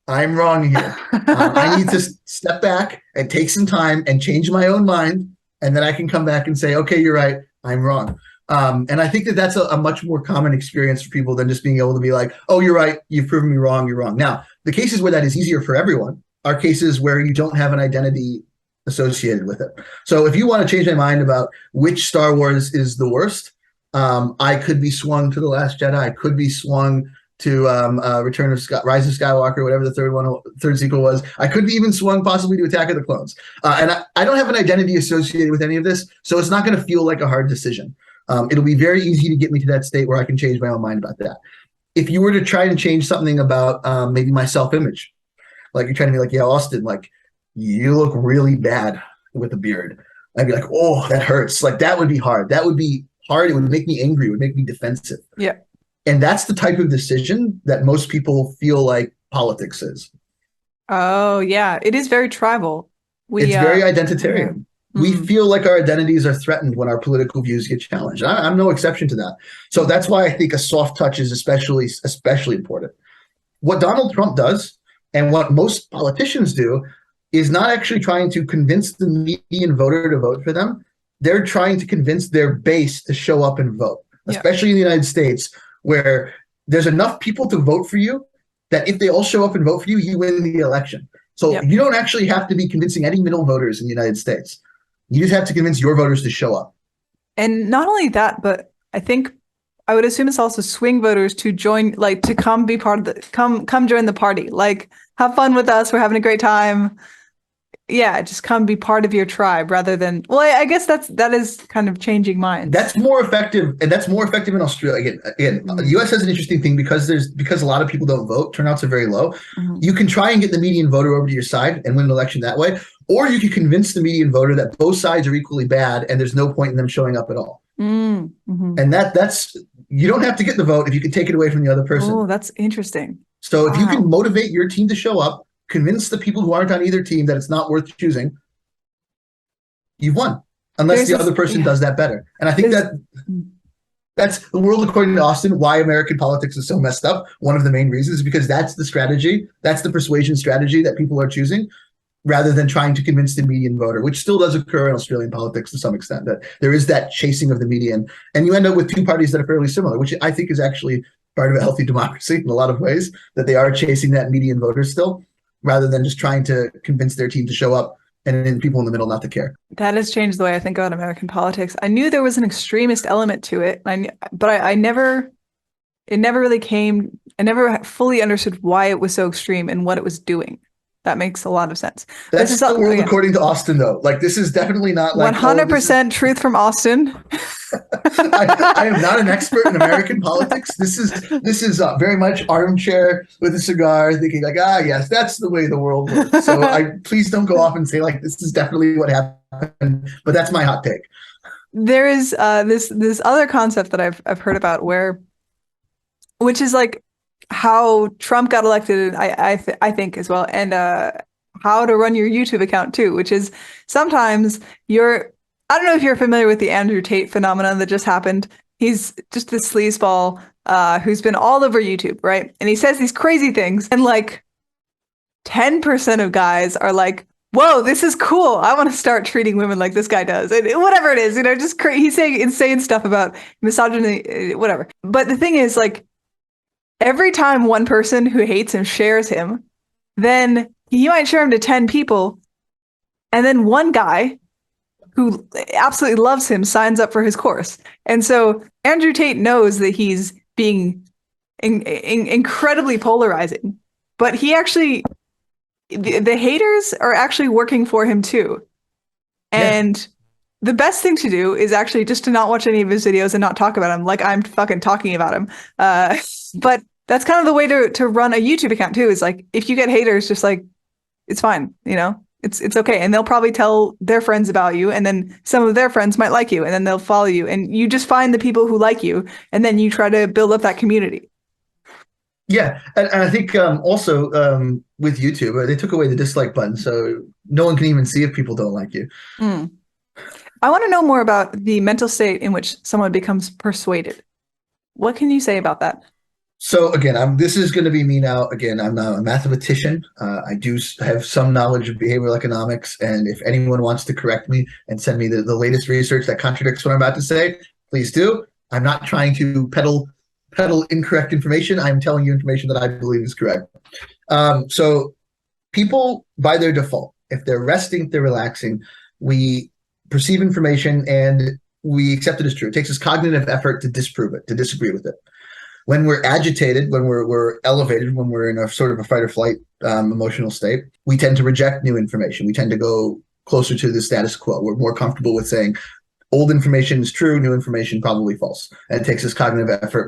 I'm wrong here. I need to step back and take some time and change my own mind. And then I can come back and say, okay, you're right. I'm wrong. And I think that that's a much more common experience for people than just being able to be like, oh, you're right. You've proven me wrong. You're wrong. Now, the cases where that is easier for everyone are cases where you don't have an identity associated with it. So if you want to change my mind about which Star Wars is the worst, I could be swung to The Last Jedi. I could be swung to Return of Rise of Skywalker, whatever the third sequel was. I could be even swung possibly to Attack of the Clones. And I don't have an identity associated with any of this, so it's not going to feel like a hard decision. It'll be very easy to get me to that state where I can change my own mind about that. If you were to try to change something about maybe my self-image, like you're trying to be like, yeah, Austen, like you look really bad with a beard. I'd be like, oh, that hurts. Like that would be hard. That would be hard. It would make me angry. It would make me defensive. Yeah. And that's the type of decision that most people feel like politics is. Oh, yeah. It is very tribal. It's very identitarian. Yeah. We feel like our identities are threatened when our political views get challenged. I'm no exception to that. So that's why I think a soft touch is especially important. What Donald Trump does and what most politicians do is not actually trying to convince the median voter to vote for them. They're trying to convince their base to show up and vote, especially in the United States, where there's enough people to vote for you that if they all show up and vote for you, you win the election. So you don't actually have to be convincing any middle voters in the United States. You just have to convince your voters to show up. And not only that, but I think I would assume it's also swing voters to join, like to come be part of the come join the party. Like have fun with us. We're having a great time. yeah, just come be part of your tribe rather than, well, I guess that is kind of changing minds. That's more effective, and that's more effective in Australia. Again, the U.S. has an interesting thing because a lot of people don't vote. Turnouts are very low. You can try and get the median voter over to your side and win an election that way, or you can convince the median voter that both sides are equally bad and there's no point in them showing up at all. And that's you don't have to get the vote if you can take it away from the other person. Oh, that's interesting. So if you can motivate your team to show up, convince the people who aren't on either team that it's not worth choosing, you've won. Unless the other person does that better. And I think that's the world according to Austen, why American politics is so messed up. One of the main reasons is because that's the strategy, that's the persuasion strategy that people are choosing, rather than trying to convince the median voter, which still does occur in Australian politics to some extent, that there is that chasing of the median. And you end up with two parties that are fairly similar, which I think is actually part of a healthy democracy in a lot of ways, that they are chasing that median voter still, rather than just trying to convince their team to show up and then people in the middle not to care. That has changed the way I think about American politics. I knew there was an extremist element to it, but I never really came, I never fully understood why it was so extreme and what it was doing. That makes a lot of sense. That's the world according to Austen, though. Like, this is definitely not like 100% truth from Austen. I am not an expert in American politics. This is very much armchair with a cigar, thinking like, yes, that's the way the world works. So please don't go off and say like this is definitely what happened. But that's my hot take. There is this other concept that I've heard about which is like how Trump got elected, I think as well, and how to run your YouTube account too, which is sometimes I don't know if you're familiar with the Andrew Tate phenomenon that just happened. He's just this sleazeball who's been all over YouTube, right? And he says these crazy things, and like 10% of guys are like, whoa, this is cool. I want to start treating women like this guy does. And whatever it is, just he's saying insane stuff about misogyny, whatever. But the thing is, like, every time one person who hates him shares him, then he might share him to 10 people. And then one guy who absolutely loves him signs up for his course. And so Andrew Tate knows that he's being incredibly polarizing, but he actually, the haters are actually working for him too. And the best thing to do is actually just to not watch any of his videos and not talk about him like I'm fucking talking about him. But that's kind of the way to run a YouTube account too, is like, if you get haters, just like, it's fine, it's okay. And they'll probably tell their friends about you, and then some of their friends might like you, and then they'll follow you, and you just find the people who like you, and then you try to build up that community. Yeah. And I think also with YouTube, they took away the dislike button, so no one can even see if people don't like you. I want to know more about the mental state in which someone becomes persuaded. What can you say about that? So again, this is going to be me now. Again, I'm not a mathematician. I do have some knowledge of behavioral economics, and if anyone wants to correct me and send me the latest research that contradicts what I'm about to say, please do. I'm not trying to peddle incorrect information. I'm telling you information that I believe is correct. So people, by their default, if they're resting, if they're relaxing, we perceive information and we accept it as true. It takes us cognitive effort to disprove it, to disagree with it. When we're agitated, when we're elevated, when we're in a sort of a fight or flight emotional state, we tend to reject new information. We tend to go closer to the status quo. We're more comfortable with saying old information is true, new information probably false. And it takes us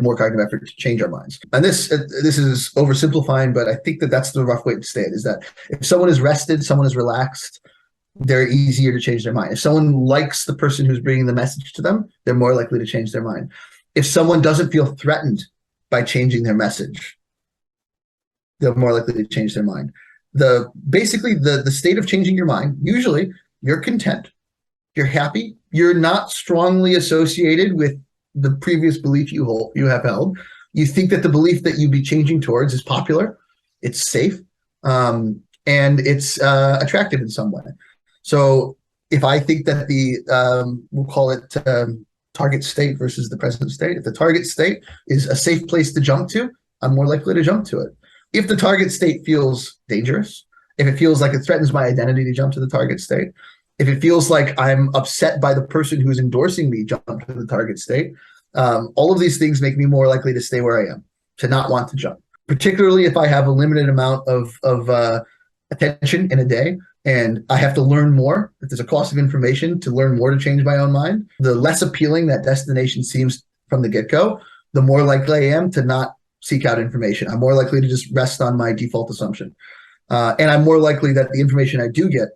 more cognitive effort to change our minds. And this is oversimplifying, but I think that's the rough way to say it, is that if someone is rested, someone is relaxed, they're easier to change their mind. If someone likes the person who's bringing the message to them, they're more likely to change their mind. If someone doesn't feel threatened by changing their message, they're more likely to change their mind. Basically the state of changing your mind, usually you're content, you're happy, you're not strongly associated with the previous belief you have held. You think that the belief that you'd be changing towards is popular, it's safe, and it's attractive in some way. So if I think that we'll call it target state versus the present state. If the target state is a safe place to jump to, I'm more likely to jump to it. If the target state feels dangerous, if it feels like it threatens my identity to jump to the target state, if it feels like I'm upset by the person who's endorsing me jump to the target state, all of these things make me more likely to stay where I am, to not want to jump. Particularly if I have a limited amount of attention in a day, and I have to learn more, if there's a cost of information to learn more to change my own mind, the less appealing that destination seems from the get-go, the more likely I am to not seek out information. I'm more likely to just rest on my default assumption. And I'm more likely that the information I do get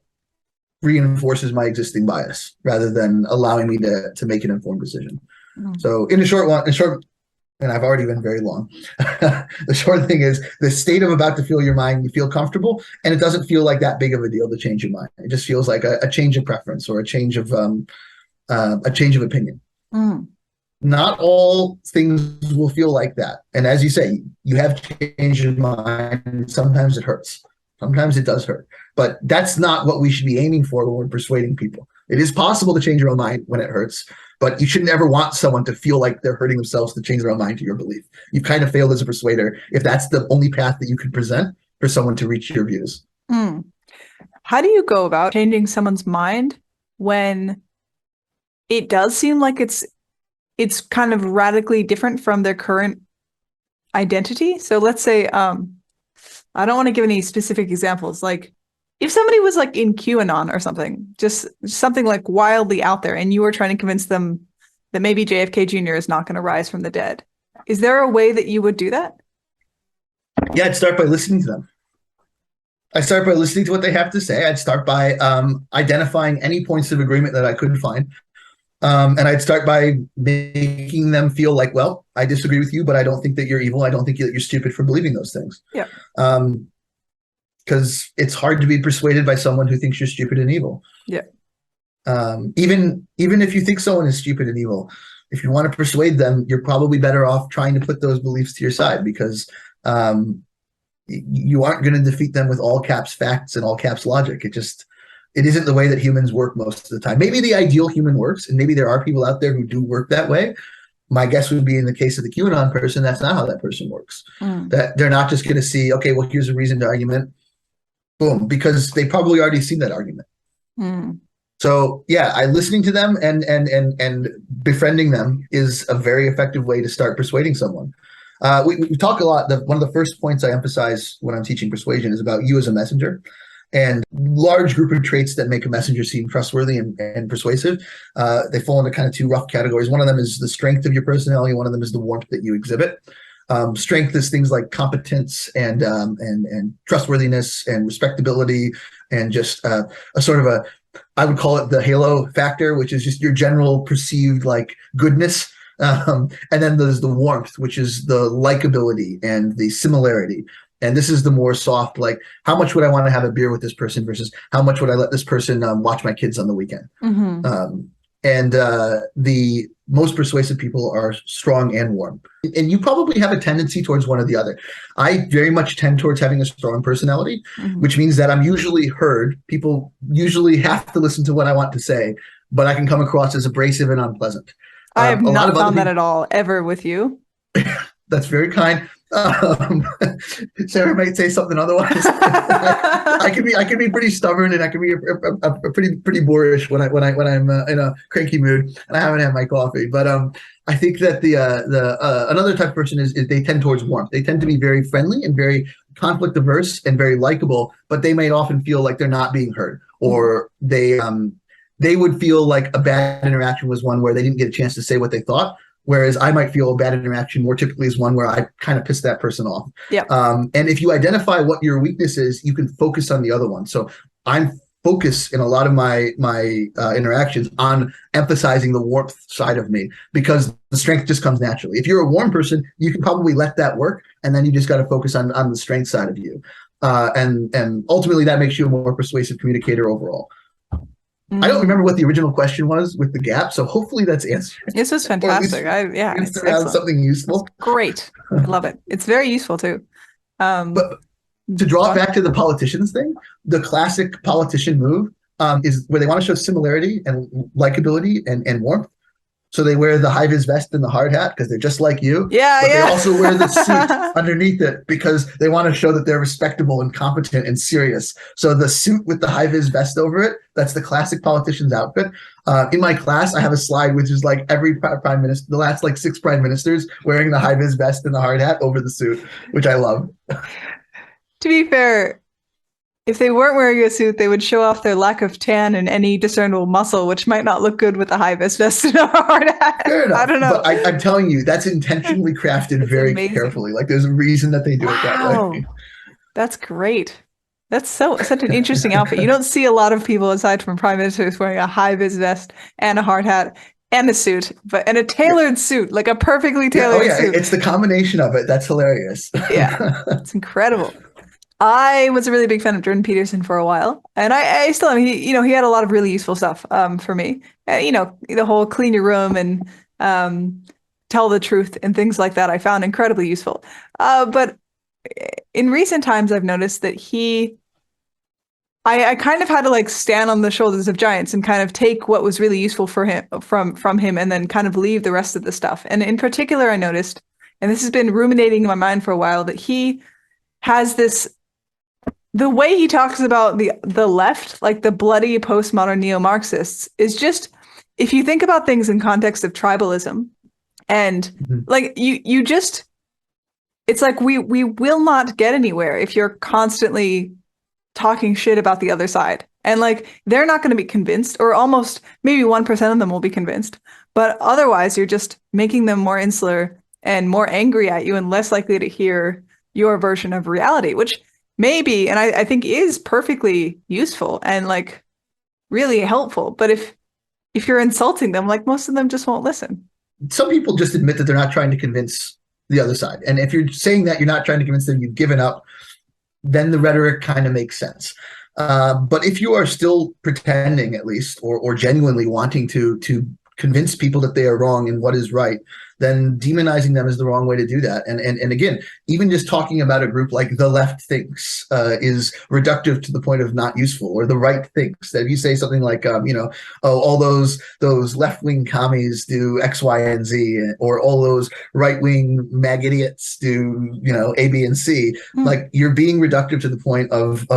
reinforces my existing bias rather than allowing me to make an informed decision. So in short, and I've already been very long. The short thing is the state of about to feel your mind, you feel comfortable, and it doesn't feel like that big of a deal to change your mind. It just feels like a change of preference or a change of opinion. Not all things will feel like that. And as you say, you have changed your mind. Sometimes it hurts. Sometimes it does hurt. But that's not what we should be aiming for when we're persuading people. It is possible to change your own mind when it hurts, but you shouldn't ever want someone to feel like they're hurting themselves to change their own mind to your belief. You've kind of failed as a persuader if that's the only path that you can present for someone to reach your views. How do you go about changing someone's mind when it does seem like it's kind of radically different from their current identity? So let's say, I don't want to give any specific examples. Like if somebody was like in QAnon or something, just something like wildly out there, and you were trying to convince them that maybe JFK Jr. is not going to rise from the dead, is there a way that you would do that? Yeah, I'd start by listening to them. I'd start by listening to what they have to say. I'd start by identifying any points of agreement that I couldn't find. And I'd start by making them feel like, well, I disagree with you, but I don't think that you're evil. I don't think that you're stupid for believing those things. Yeah. Because it's hard to be persuaded by someone who thinks you're stupid and evil. Yeah. Even if you think someone is stupid and evil, if you want to persuade them, you're probably better off trying to put those beliefs to your side, because you aren't going to defeat them with all caps facts and all caps logic. It isn't the way that humans work most of the time. Maybe the ideal human works, and maybe there are people out there who do work that way. My guess would be in the case of the QAnon person, that's not how that person works. That they're not just going to see, okay, well, here's a reasoned argument, boom, because they probably already seen that argument. So yeah, listening to them and befriending them is a very effective way to start persuading someone. We talk a lot. One of the first points I emphasize when I'm teaching persuasion is about you as a messenger. And large group of traits that make a messenger seem trustworthy and persuasive. They fall into kind of two rough categories. One of them is the strength of your personality. One of them is the warmth that you exhibit. Strength is things like competence and trustworthiness and respectability, and just a sort of I would call it the halo factor, which is just your general perceived like goodness. And then there's the warmth, which is the likability and the similarity. And this is the more soft, like how much would I want to have a beer with this person versus how much would I let this person watch my kids on the weekend. And the most persuasive people are strong and warm. And you probably have a tendency towards one or the other. I very much tend towards having a strong personality, which means that I'm usually heard. People usually have to listen to what I want to say, but I can come across as abrasive and unpleasant. I have not found that at all, ever with you. That's very kind. Sarah might say something otherwise. I can be pretty stubborn, and I can be a pretty boorish when I'm in a cranky mood and I haven't had my coffee. But I think that the another type of person is they tend towards warmth. They tend to be very friendly and very conflict averse and very likable, but they may often feel like they're not being heard, or they would feel like a bad interaction was one where they didn't get a chance to say what they thought. Whereas I might feel a bad interaction more typically is one where I kind of pissed that person off. Yep. And if you identify what your weakness is, you can focus on the other one. So I'm focused in a lot of my interactions on emphasizing the warmth side of me, because the strength just comes naturally. If you're a warm person, you can probably let that work, and then you just got to focus on the strength side of you. And ultimately that makes you a more persuasive communicator overall. I don't remember what the original question was with the gap, so hopefully that's answered. This is fantastic. It's excellent. Something useful. It's great. I love it. It's very useful too. But to draw it back to the politicians thing, the classic politician move is where they want to show similarity and likability and warmth. So they wear the high-vis vest and the hard hat because they're just like you. Yeah, but they also wear the suit underneath it because they want to show that they're respectable and competent and serious. So the suit with the high-vis vest over it, that's the classic politician's outfit. In my class, I have a slide which is like every prime minister, the last like 6 prime ministers wearing the high-vis vest and the hard hat over the suit, which I love. To be fair, if they weren't wearing a suit, they would show off their lack of tan and any discernible muscle, which might not look good with a high-vis vest and a hard hat. Fair enough. I don't know. But I'm telling you, that's intentionally crafted It's very amazing. carefully. Like there's a reason that they do it that Wow. way. That's great. That's such an interesting outfit. You don't see a lot of people aside from prime ministers wearing a high-vis vest and a hard hat and a suit, and a tailored suit, like a perfectly Yeah, tailored suit. it's the combination of it that's hilarious. Yeah, it's incredible. I was a really big fan of Jordan Peterson for a while, and I still am. He had a lot of really useful stuff for me. The whole clean your room and tell the truth and things like that I found incredibly useful. But in recent times, I've noticed that I kind of had to like stand on the shoulders of giants and kind of take what was really useful for him from him and then kind of leave the rest of the stuff. And in particular, I noticed, and this has been ruminating in my mind for a while, that he has the way he talks about the left, like the bloody postmodern neo-Marxists, is just, if you think about things in context of tribalism, and like you just, it's like we will not get anywhere if you're constantly talking shit about the other side. And like they're not going to be convinced, or almost maybe 1% of them will be convinced. But otherwise, you're just making them more insular and more angry at you and less likely to hear your version of reality, which maybe, and I think is perfectly useful and like really helpful. But if you're insulting them, like most of them just won't listen. Some people just admit that they're not trying to convince the other side. And if you're saying that you're not trying to convince them, you've given up, then the rhetoric kind of makes sense. But if you are still pretending, at least, or genuinely wanting to convince people that they are wrong and what is right, then demonizing them is the wrong way to do that. And again, even just talking about a group like the left thinks is reductive to the point of not useful, or the right thinks. That if you say something like, oh, all those left-wing commies do X, Y, and Z, or all those right-wing mag idiots do, A, B, and C, like you're being reductive to the point of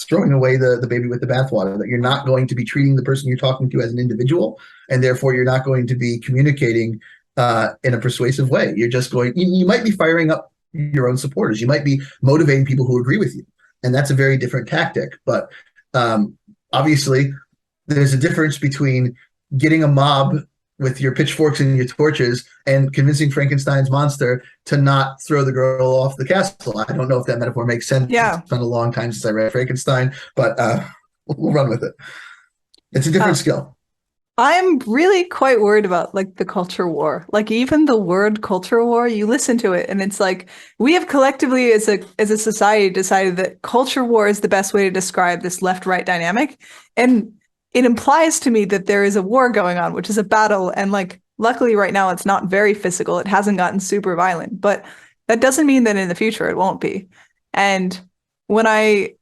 throwing away the baby with the bathwater, that you're not going to be treating the person you're talking to as an individual, and therefore you're not going to be communicating in a persuasive way. You're just you might be firing up your own supporters. You might be motivating people who agree with you. And that's a very different tactic. But obviously, there's a difference between getting a mob with your pitchforks and your torches and convincing Frankenstein's monster to not throw the girl off the castle. I don't know if that metaphor makes sense. Yeah. It's been a long time since I read Frankenstein, but we'll run with it. It's a different skill. I'm really quite worried about like the culture war. Like even the word culture war, you listen to it and it's like we have collectively as a society decided that culture war is the best way to describe this left-right dynamic. And it implies to me that there is a war going on, which is a battle. And like luckily right now it's not very physical. It hasn't gotten super violent, but that doesn't mean that in the future it won't be. And when I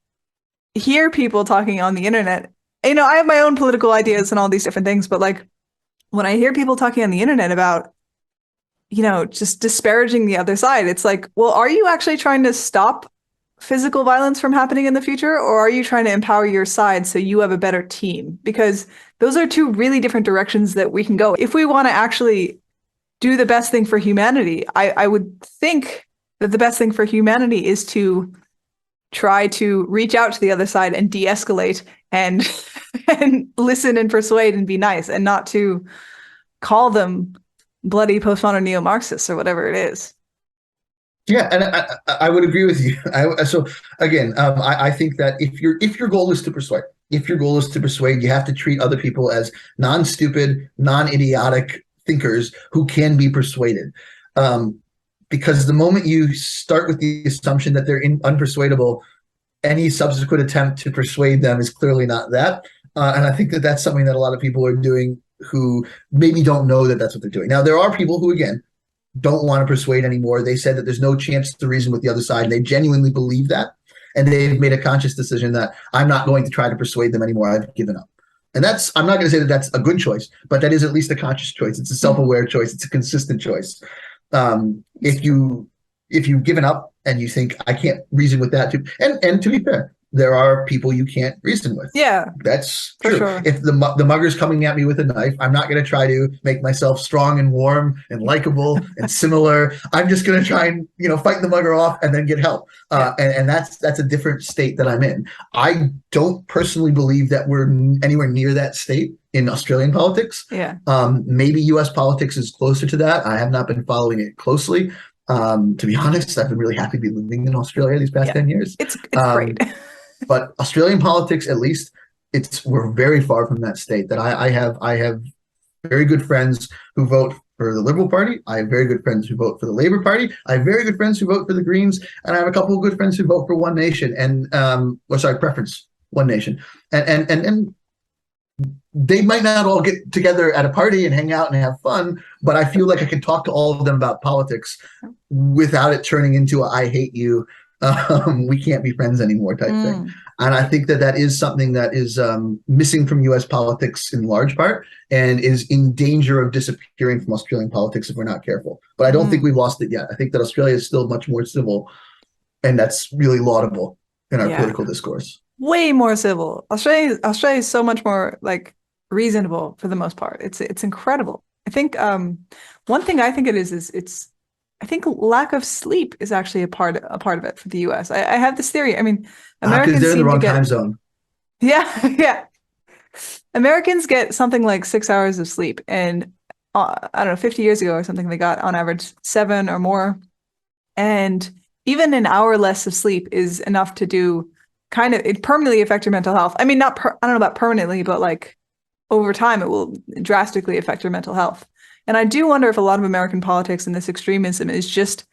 hear people talking on the internet, I have my own political ideas and all these different things, but like when I hear people talking on the internet about, just disparaging the other side, it's like, well, are you actually trying to stop physical violence from happening in the future? Or are you trying to empower your side so you have a better team? Because those are two really different directions that we can go. If we want to actually do the best thing for humanity, I would think that the best thing for humanity is to try to reach out to the other side and de-escalate and listen and persuade and be nice, and not to call them bloody postmodern neo-Marxists or whatever it is. Yeah, and I would agree with you. So again, I think that if your goal is to persuade, you have to treat other people as non-stupid, non-idiotic thinkers who can be persuaded. Because the moment you start with the assumption that they're unpersuadable, any subsequent attempt to persuade them is clearly not that. And I think that that's something that a lot of people are doing who maybe don't know that that's what they're doing. Now, there are people who, again, don't want to persuade anymore. They said that there's no chance to reason with the other side, and they genuinely believe that. And they've made a conscious decision that I'm not going to try to persuade them anymore. I've given up. And I'm not going to say that that's a good choice, but that is at least a conscious choice. It's a self-aware choice. It's a consistent choice. If you've given up and you think I can't reason with that too, and to be fair, there are people you can't reason with. Yeah, That's for true. sure. If the mugger's coming at me with a knife, I'm not going to try to make myself strong and warm and likable and similar. I'm just going to try and fight the mugger off and then get help. Yeah. And that's a different state that I'm in. I don't personally believe that we're anywhere near that state in Australian politics. Yeah. Maybe U.S. politics is closer to that. I have not been following it closely. To be honest, I've been really happy to be living in Australia these past 10 years. It's great. But Australian politics, at least, we're very far from that state. That I have very good friends who vote for the Liberal Party. I have very good friends who vote for the Labour Party. I have very good friends who vote for the Greens, and I have a couple of good friends who vote for One Nation and preference One Nation. And they might not all get together at a party and hang out and have fun, but I feel like I can talk to all of them about politics without it turning into a "I hate you, we can't be friends anymore" type thing. And I think that is something that is missing from U.S. politics in large part, and is in danger of disappearing from Australian politics if we're not careful. But I don't think we've lost it yet. I think that Australia is still much more civil, and that's really laudable in our political discourse. Way more civil. Australia is so much more like reasonable for the most part. It's incredible. I think one thing I think it is it's I think lack of sleep is actually a part of it for the U.S. I have this theory. I mean, Americans they're in the seem wrong to get time zone. yeah. Americans get something like 6 hours of sleep, and I don't know, 50 years ago or something, they got on average 7 or more. And even an hour less of sleep is enough to do it permanently affect your mental health. I mean, I don't know about permanently, but like over time, it will drastically affect your mental health. And I do wonder if a lot of American politics and this extremism is just,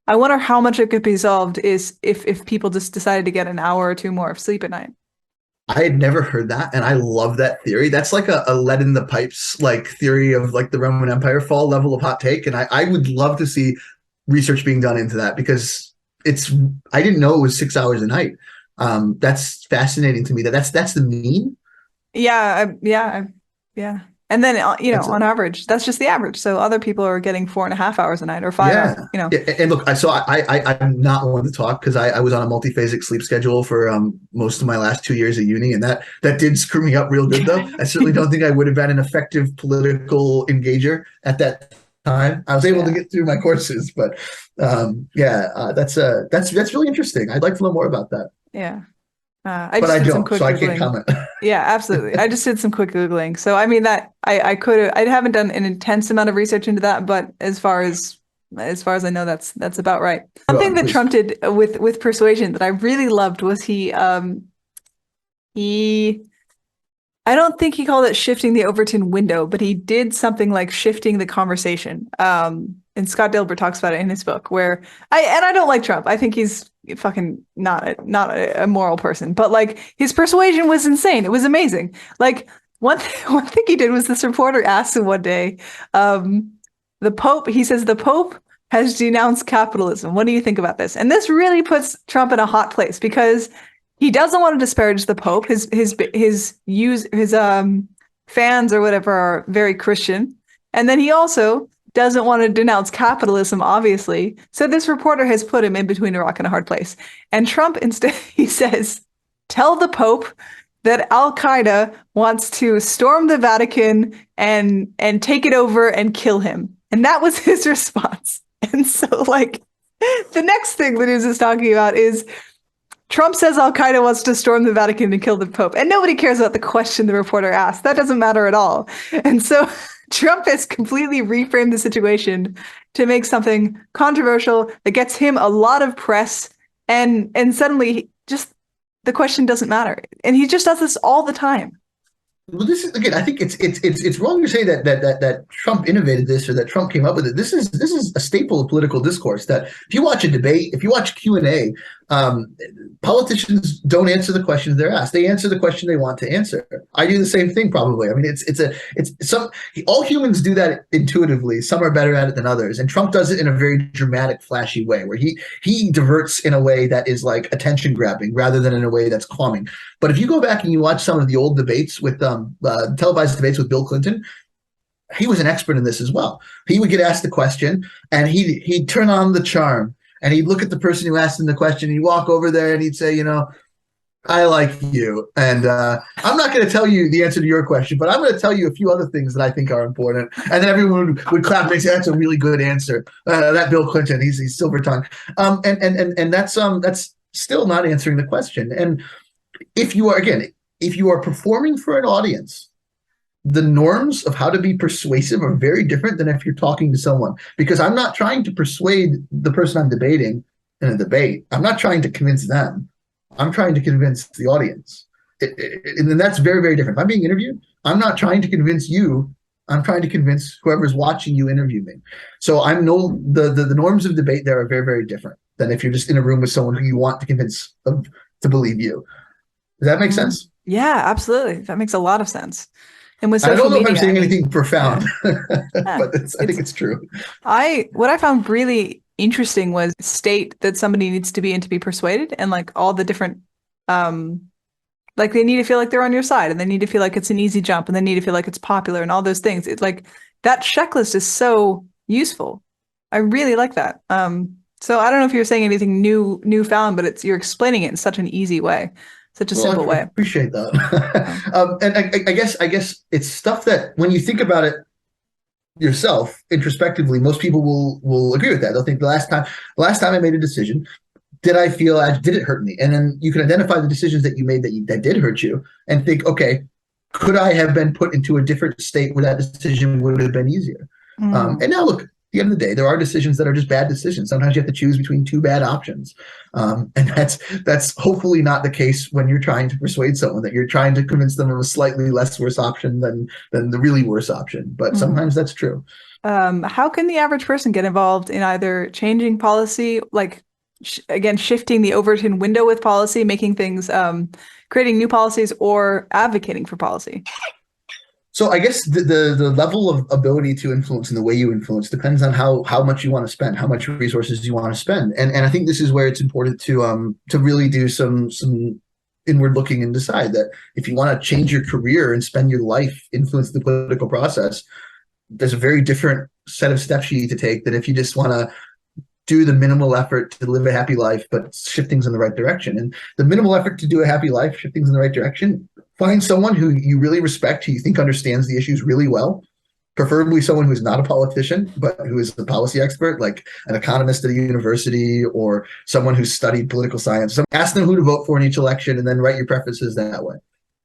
I wonder how much it could be solved is if people just decided to get an hour or two more of sleep at night. I had never heard that, and I love that theory. That's like a lead in the pipes like theory of like the Roman Empire fall level of hot take. And I would love to see research being done into that, because I didn't know it was 6 hours a night. That's fascinating to me. That's the mean. Yeah. And then on average, that's just the average. So other people are getting 4.5 hours a night or 5 hours. And look, I'm not one to talk because I was on a multiphasic sleep schedule for most of my last 2 years at uni, and that did screw me up real good though. I certainly don't think I would have been an effective political engager at that time. I was able to get through my courses, but that's really interesting. I'd like to know more about that. Yeah. I don't, so I can't comment. Yeah, absolutely. I just did some quick Googling. So, I mean, that I haven't done an intense amount of research into that, but as far as I know, that's about right. Something that Trump did with Persuasion that I really loved was I don't think he called it shifting the Overton window, but he did something like shifting the conversation. And Scott Dilbert talks about it in his book, where I don't like Trump. I think he's fucking not a moral person, but like his persuasion was insane. It was amazing. Like one thing he did was, this reporter asked him one day, the Pope, he says, the Pope has denounced capitalism. What do you think about this? And this really puts Trump in a hot place, because he doesn't want to disparage the Pope. His fans or whatever are very Christian. And then he also doesn't want to denounce capitalism, obviously. So this reporter has put him in between a rock and a hard place. And Trump, instead, he says, tell the Pope that Al-Qaeda wants to storm the Vatican and take it over and kill him. And that was his response. And so, like, the next thing the news is talking about is Trump says Al-Qaeda wants to storm the Vatican and kill the Pope. And nobody cares about the question the reporter asked. That doesn't matter at all. And so Trump has completely reframed the situation to make something controversial that gets him a lot of press, and suddenly just the question doesn't matter. And he just does this all the time. Well, this is, again, I think it's wrong to say that Trump innovated this or that Trump came up with it. This is a staple of political discourse, that if you watch a debate, if you watch Q&A, politicians don't answer the questions they're asked. They answer the question they want to answer. I do the same thing, probably. I mean, all humans do that intuitively. Some are better at it than others, and Trump does it in a very dramatic, flashy way, where he diverts in a way that is like attention grabbing rather than in a way that's calming. But if you go back and you watch some of the old debates with televised debates with Bill Clinton, he was an expert in this as well. He would get asked the question, and he'd turn on the charm. And he'd look at the person who asked him the question, and he'd walk over there and he'd say, I like you. And I'm not going to tell you the answer to your question, but I'm going to tell you a few other things that I think are important. And then everyone would clap and say, that's a really good answer. That Bill Clinton, he's silver tongued. And that's still not answering the question. And if you are, again, if you are performing for an audience, the norms of how to be persuasive are very different than if you're talking to someone. Because I'm not trying to persuade the person I'm debating in a debate. I'm not trying to convince them. I'm trying to convince the audience. And then that's very, very different. If I'm being interviewed, I'm not trying to convince you. I'm trying to convince whoever's watching you interview me. So the norms of debate there are very, very different than if you're just in a room with someone who you want to convince to believe you. Does that make sense? Yeah, absolutely. That makes a lot of sense. And with I social don't know media, if I'm saying anything profound, yeah. but I think it's true. What I found really interesting was state that somebody needs to be in to be persuaded, and like all the different like they need to feel like they're on your side, and they need to feel like it's an easy jump, and they need to feel like it's popular, and all those things. It's like that checklist is so useful. I really like that. So I don't know if you're saying anything newfound, but you're explaining it in such an easy way, such a simple I way. appreciate that. And I guess it's stuff that when you think about it yourself introspectively, most people will agree with that. They'll think the last time I made a decision, did it hurt me? And then you can identify the decisions that you made that did hurt you and think, okay, could I have been put into a different state where that decision would have been easier? And now look, at the end of the day, there are decisions that are just bad decisions. Sometimes you have to choose between two bad options. And that's hopefully not the case when you're trying to persuade someone, that you're trying to convince them of a slightly less worse option than the really worse option. But sometimes that's true. How can the average person get involved in either changing policy, like again, shifting the Overton window with policy, making things, creating new policies, or advocating for policy? So I guess the level of ability to influence and the way you influence depends on how much you want to spend, how much resources you want to spend. And I think this is where it's important to really do some inward looking and decide that if you want to change your career and spend your life influence the political process, there's a very different set of steps you need to take than if you just want to do the minimal effort to live a happy life, but shift things in the right direction. And the minimal effort to do a happy life, shift things in the right direction, find someone who you really respect, who you think understands the issues really well, preferably someone who's not a politician, but who is a policy expert, like an economist at a university or someone who's studied political science. So ask them who to vote for in each election and then write your preferences that way.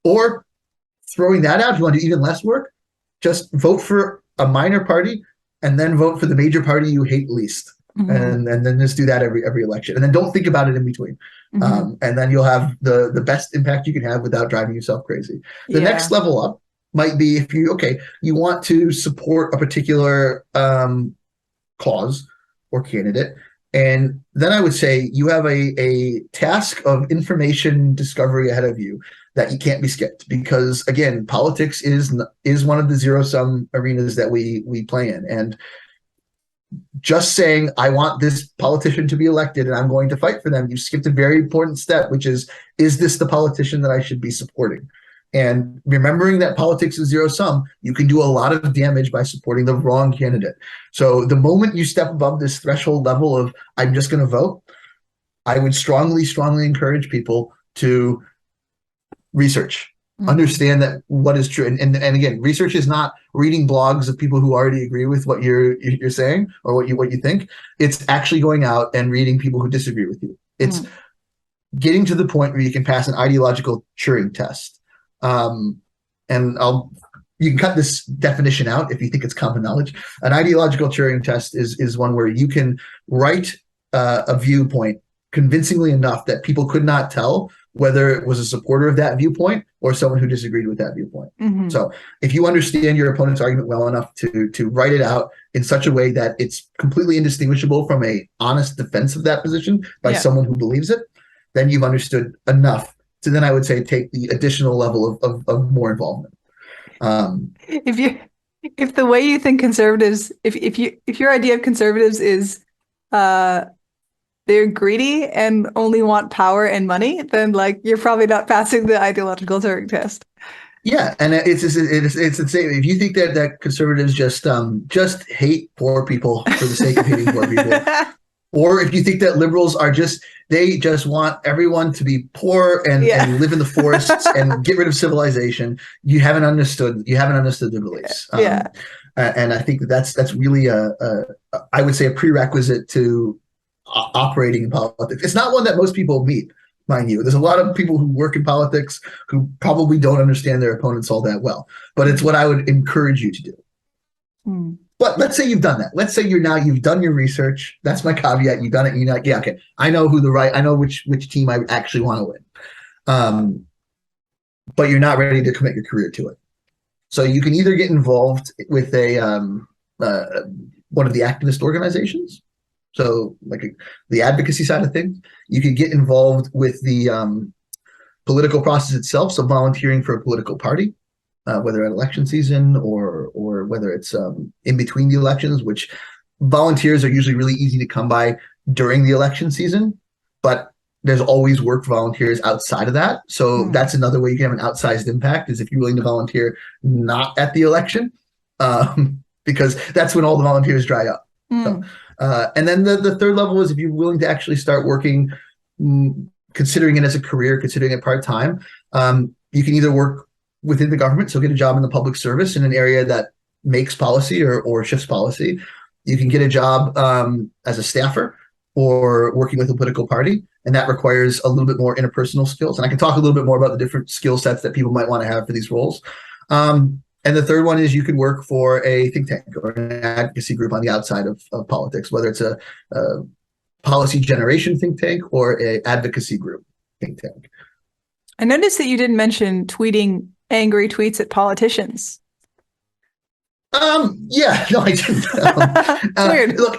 Or throwing that out, if you want to do even less work, just vote for a minor party and then vote for the major party you hate least. And then just do that every election, and then don't think about it in between. And then you'll have the best impact you can have without driving yourself crazy. The next level up might be if you want to support a particular cause or candidate, and then I would say you have a task of information discovery ahead of you that you can't be skipped, because again, politics is one of the zero-sum arenas that we play in. And just saying, I want this politician to be elected and I'm going to fight for them, you skipped a very important step, which is this the politician that I should be supporting? And remembering that politics is zero sum, you can do a lot of damage by supporting the wrong candidate. So the moment you step above this threshold level of, I'm just going to vote, I would strongly, strongly encourage people to research. Understand that what is true, and again, research is not reading blogs of people who already agree with what you're saying or what you think. It's actually going out and reading people who disagree with you. It's getting to the point where you can pass an ideological Turing test. And you can cut this definition out if you think it's common knowledge. An ideological Turing test is one where you can write a viewpoint convincingly enough that people could not tell whether it was a supporter of that viewpoint or someone who disagreed with that viewpoint. So if you understand your opponent's argument well enough to write it out in such a way that it's completely indistinguishable from a honest defense of that position by someone who believes it, then you've understood enough to then, I would say, take the additional level of more involvement. If the way you think conservatives, if your idea of conservatives is they're greedy and only want power and money, then like you're probably not passing the ideological Turing test. Yeah, and it's the same. If you think that conservatives just hate poor people for the sake of hating poor people, Or if you think that liberals are they just want everyone to be poor and live in the forests and get rid of civilization, you haven't understood the beliefs. And I think that's really I would say a prerequisite to operating in politics. It's not one that most people meet, mind you. There's a lot of people who work in politics who probably don't understand their opponents all that well, but it's what I would encourage you to do. But let's say you've done that. Let's say you've done your research. That's my caveat. You've done it. And you're like, yeah, okay. I know which team I actually want to win. But you're not ready to commit your career to it. So you can either get involved with one of the activist organizations. So like the advocacy side of things. You could get involved with the political process itself. So volunteering for a political party. Whether at election season or whether it's in between the elections, which volunteers are usually really easy to come by during the election season, but there's always work for volunteers outside of that. So that's another way you can have an outsized impact is if you're willing to volunteer not at the election, because that's when all the volunteers dry up. So, and then the third level is if you're willing to actually start working, considering it as a career, considering it part-time, you can either work within the government, so get a job in the public service in an area that makes policy or shifts policy. You can get a job as a staffer or working with a political party, and that requires a little bit more interpersonal skills. And I can talk a little bit more about the different skill sets that people might want to have for these roles. And the third one is you can work for a think tank or an advocacy group on the outside of politics, whether it's a policy generation think tank or an advocacy group think tank. I noticed that you didn't mention tweeting angry tweets at politicians. Yeah, no, I didn't. Weird. Look,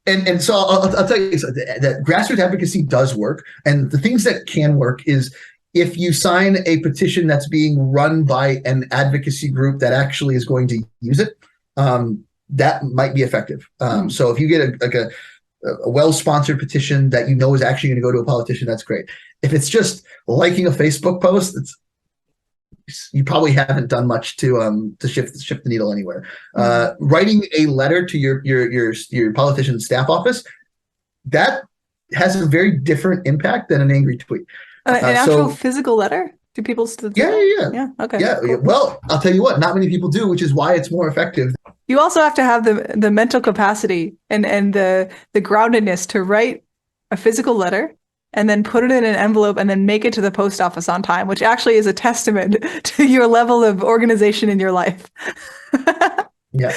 and so I'll tell you that grassroots advocacy does work, and the things that can work is if you sign a petition that's being run by an advocacy group that actually is going to use it, that might be effective. So if you get a well-sponsored petition that you know is actually going to go to a politician, that's great. If it's just liking a Facebook post, you probably haven't done much to shift the needle anywhere. Writing a letter to your politician's staff office, that has a very different impact than an angry tweet. An actual physical letter? Do people still do that? Yeah. Okay. Yeah. Cool. Well, I'll tell you what, not many people do, which is why it's more effective. You also have to have the mental capacity and the groundedness to write a physical letter and then put it in an envelope and then make it to the post office on time, which actually is a testament to your level of organization in your life. Yeah.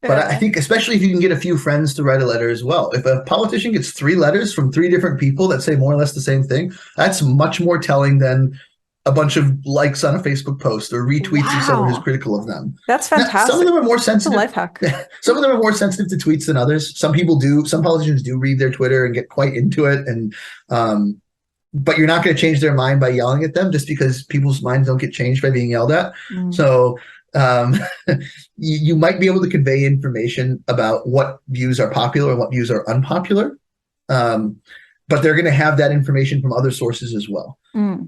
But I think especially if you can get a few friends to write a letter as well. If a politician gets 3 letters from 3 different people that say more or less the same thing, that's much more telling than a bunch of likes on a Facebook post or retweets of someone who's critical of them. That's fantastic. Now, some of them are more sensitive. That's a life hack. Some of them are more sensitive to tweets than others. Some politicians do read their Twitter and get quite into it. And but you're not going to change their mind by yelling at them just because people's minds don't get changed by being yelled at. So you might be able to convey information about what views are popular and what views are unpopular. But they're going to have that information from other sources as well.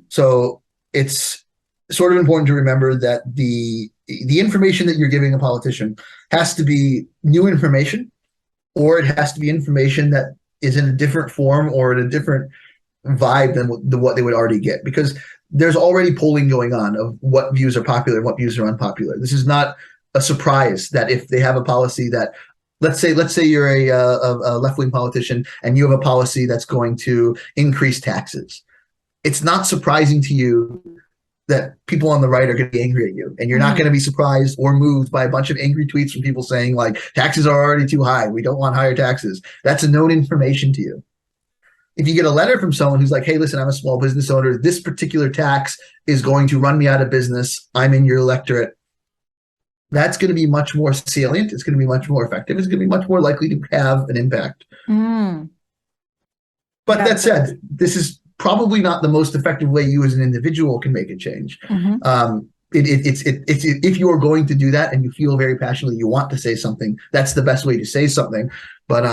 So it's sort of important to remember that the information that you're giving a politician has to be new information, or it has to be information that is in a different form or in a different vibe than what they would already get, because there's already polling going on of what views are popular and what views are unpopular. This is not a surprise that if they have a policy that, let's say you're a left-wing politician and you have a policy that's going to increase taxes. It's not surprising to you that people on the right are going to be angry at you, and you're not going to be surprised or moved by a bunch of angry tweets from people saying like taxes are already too high, we don't want higher taxes. That's a known information to you. If you get a letter from someone who's like, hey, listen, I'm a small business owner, this particular tax is going to run me out of business, I'm in your electorate, that's going to be much more salient, it's going to be much more effective, it's going to be much more likely to have an impact. But that said, this is probably not the most effective way you as an individual can make a change. It's if you are going to do that and you feel very passionately you want to say something, that's the best way to say something. But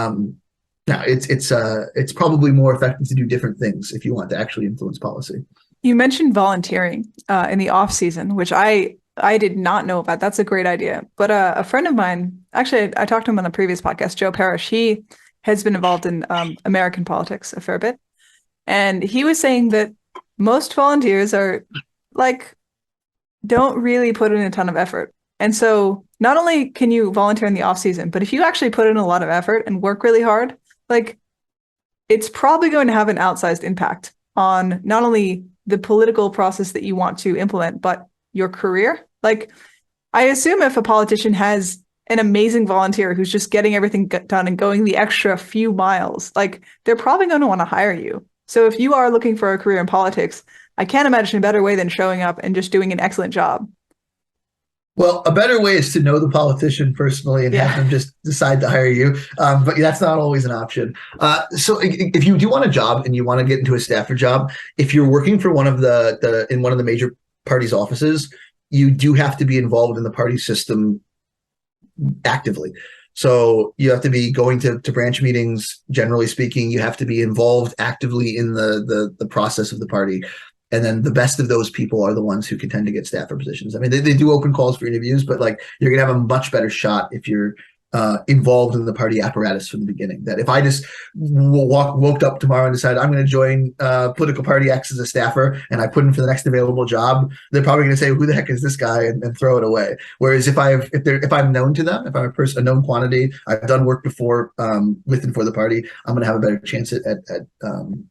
no, it's probably more effective to do different things if you want to actually influence policy. You mentioned volunteering in the off season, which I did not know about. That's a great idea. But a friend of mine, actually, I talked to him on the previous podcast, Joe Parrish, has been involved in American politics a fair bit. And he was saying that most volunteers are like, don't really put in a ton of effort. And so not only can you volunteer in the off season, but if you actually put in a lot of effort and work really hard, like it's probably going to have an outsized impact on not only the political process that you want to implement, but your career. Like I assume if a politician has an amazing volunteer who's just getting everything done and going the extra few miles, like they're probably going to want to hire you. So if you are looking for a career in politics, I can't imagine a better way than showing up and just doing an excellent job. Well, a better way is to know the politician personally and have them just decide to hire you. But that's not always an option. So if you do want a job and you want to get into a staffer job, if you're working for one of in one of the major parties' offices, you do have to be involved in the party system actively. So you have to be going to branch meetings, generally speaking. You have to be involved actively in the process of the party. And then the best of those people are the ones who can tend to get staffer positions. I mean, they do open calls for interviews, but like you're going to have a much better shot if you're involved in the party apparatus from the beginning. That if I just woke up tomorrow and decided I'm going to join political party X as a staffer and I put in for the next available job, they're probably going to say, "Who the heck is this guy?" and throw it away. Whereas if I'm known to them, if I'm a known quantity, I've done work before with and for the party, I'm going to have a better chance at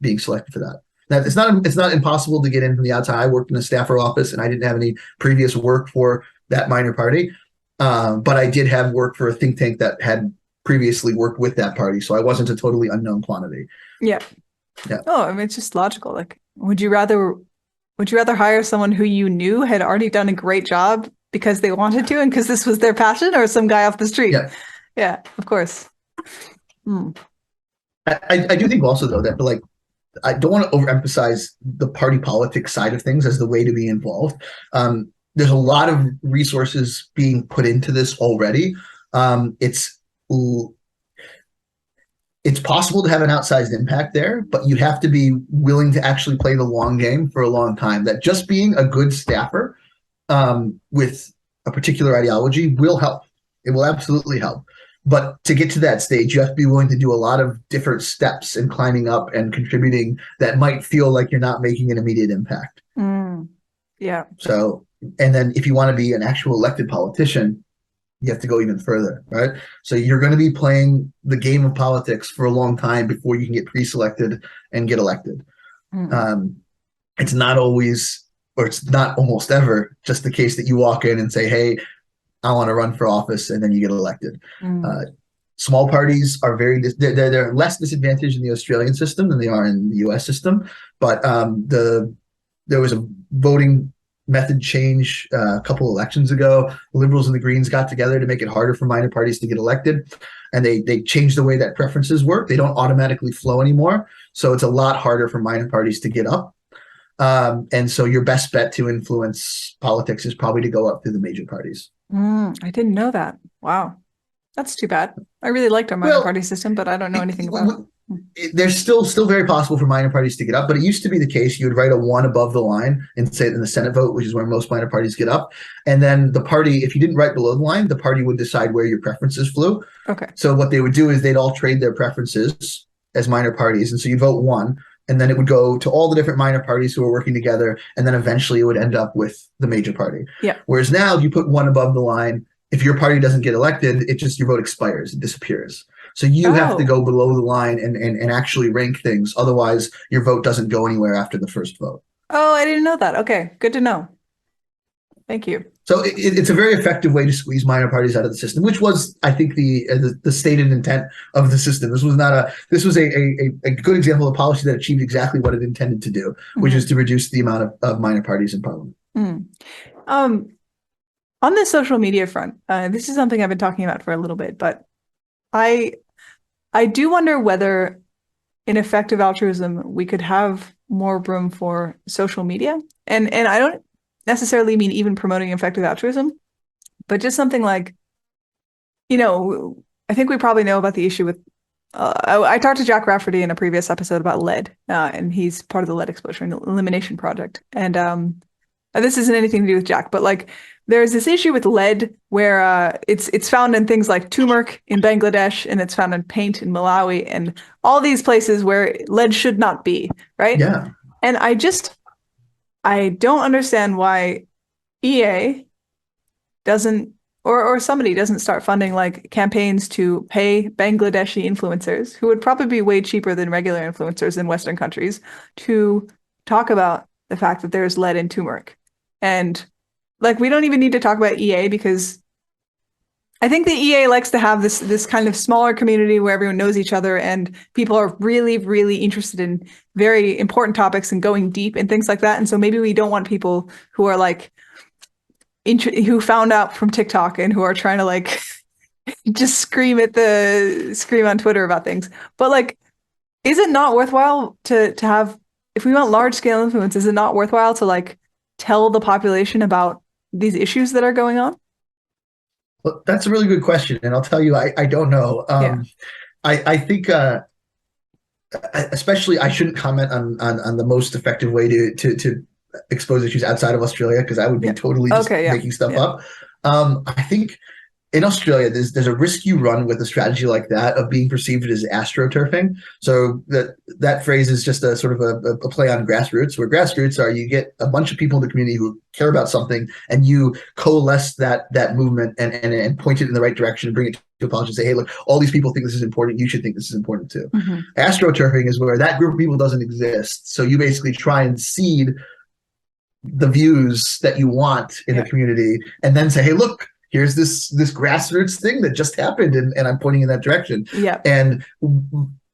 being selected for that. Now, it's not impossible to get in from the outside. I worked in a staffer office and I didn't have any previous work for that minor party. But I did have work for a think tank that had previously worked with that party. So I wasn't a totally unknown quantity. Yeah. Oh, I mean, it's just logical. Like, would you rather hire someone who you knew had already done a great job because they wanted to and because this was their passion, or some guy off the street? Yeah, of course. I do think also though that like I don't want to overemphasize the party politics side of things as the way to be involved. There's a lot of resources being put into this already. It's possible to have an outsized impact there, but you have to be willing to actually play the long game for a long time. That just being a good staffer with a particular ideology will help. It will absolutely help. But to get to that stage, you have to be willing to do a lot of different steps and climbing up and contributing that might feel like you're not making an immediate impact. Yeah. So, and then if you want to be an actual elected politician, you have to go even further, right? So you're going to be playing the game of politics for a long time before you can get pre-selected and get elected. It's not always, or it's not almost ever just the case that you walk in and say, "Hey, I want to run for office," and then you get elected. Small parties are they're less disadvantaged in the Australian system than they are in the US system. But there was a voting method change a couple elections ago. The Liberals and the Greens got together to make it harder for minor parties to get elected. And they changed the way that preferences work. They don't automatically flow anymore. So it's a lot harder for minor parties to get up. And so your best bet to influence politics is probably to go up through the major parties. I didn't know that. Wow. That's too bad. I really liked our minor party system, but I don't know anything about it. There's still very possible for minor parties to get up, but it used to be the case you would write a 1 above the line and say it in the Senate vote, which is where most minor parties get up. And then the party, if you didn't write below the line, the party would decide where your preferences flew. Okay. So what they would do is they'd all trade their preferences as minor parties. And so you'd vote 1, and then it would go to all the different minor parties who are working together. And then eventually it would end up with the major party. Yeah. Whereas now if you put 1 above the line, if your party doesn't get elected, your vote expires, it disappears. So you have to go below the line and actually rank things. Otherwise, your vote doesn't go anywhere after the first vote. Oh, I didn't know that. Okay, good to know. Thank you. So it's a very effective way to squeeze minor parties out of the system, which was, I think, the stated intent of the system. This was a good example of a policy that achieved exactly what it intended to do, which is to reduce the amount of minor parties in parliament. On the social media front, this is something I've been talking about for a little bit, but I do wonder whether in effective altruism we could have more room for social media. And I don't necessarily mean even promoting effective altruism, but just something like, I think we probably know about the issue with I talked to Jack Rafferty in a previous episode about lead, and he's part of the lead exposure and elimination project. And this isn't anything to do with Jack, but like there's this issue with lead where it's found in things like turmeric in Bangladesh and it's found in paint in Malawi and all these places where lead should not be, right? Yeah. And I don't understand why EA doesn't or somebody doesn't start funding like campaigns to pay Bangladeshi influencers who would probably be way cheaper than regular influencers in Western countries to talk about the fact that there's lead in turmeric. And like we don't even need to talk about EA because I think the EA likes to have this kind of smaller community where everyone knows each other and people are really, really interested in very important topics and going deep and things like that. And so maybe we don't want people who are like who found out from TikTok and who are trying to like just scream on Twitter about things. But like, is it not worthwhile to have, if we want large scale influence, is it not worthwhile to like tell the population about these issues that are going on? Well, that's a really good question, and I'll tell you, I don't know. I think, especially, I shouldn't comment on the most effective way to expose issues outside of Australia because I would be totally just making stuff up. I think in Australia, there's a risk you run with a strategy like that of being perceived as astroturfing. So that phrase is just a sort of a play on grassroots, where grassroots are you get a bunch of people in the community who care about something and you coalesce that movement and point it in the right direction and bring it to a policy and say, hey, look, all these people think this is important. You should think this is important too. Mm-hmm. Astroturfing is where that group of people doesn't exist. So you basically try and seed the views that you want in the community and then say, hey, look, here's this grassroots thing that just happened and I'm pointing in that direction. Yeah. And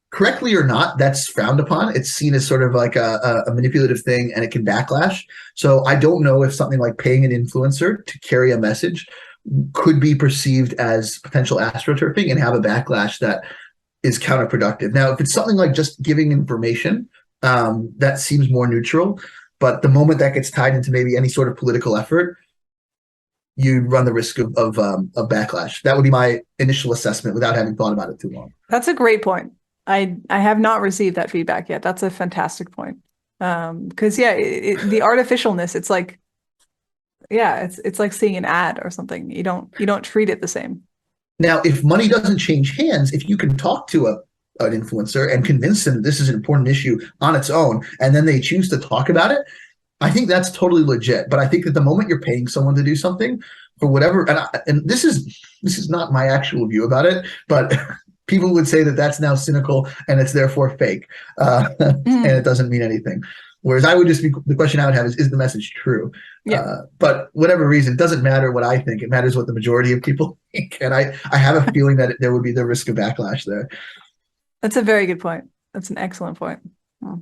correctly or not, that's frowned upon. It's seen as sort of like a manipulative thing and it can backlash. So I don't know if something like paying an influencer to carry a message could be perceived as potential astroturfing and have a backlash that is counterproductive. Now, if it's something like just giving information, that seems more neutral. But the moment that gets tied into maybe any sort of political effort, you run the risk of backlash. That would be my initial assessment without having thought about it too long. That's a great point. I have not received that feedback yet. That's a fantastic point. Because the artificialness, it's like, it's like seeing an ad or something. You don't treat it the same. Now, if money doesn't change hands, if you can talk to an influencer and convince them this is an important issue on its own, and then they choose to talk about it, I think that's totally legit. But I think that the moment you're paying someone to do something for whatever, and this is not my actual view about it, but people would say that that's now cynical and it's therefore fake, and it doesn't mean anything. Whereas the question I would have is the message true? Yeah. But whatever reason, it doesn't matter what I think. It matters what the majority of people think. And I have a feeling that there would be the risk of backlash there. That's a very good point. That's an excellent point. Oh.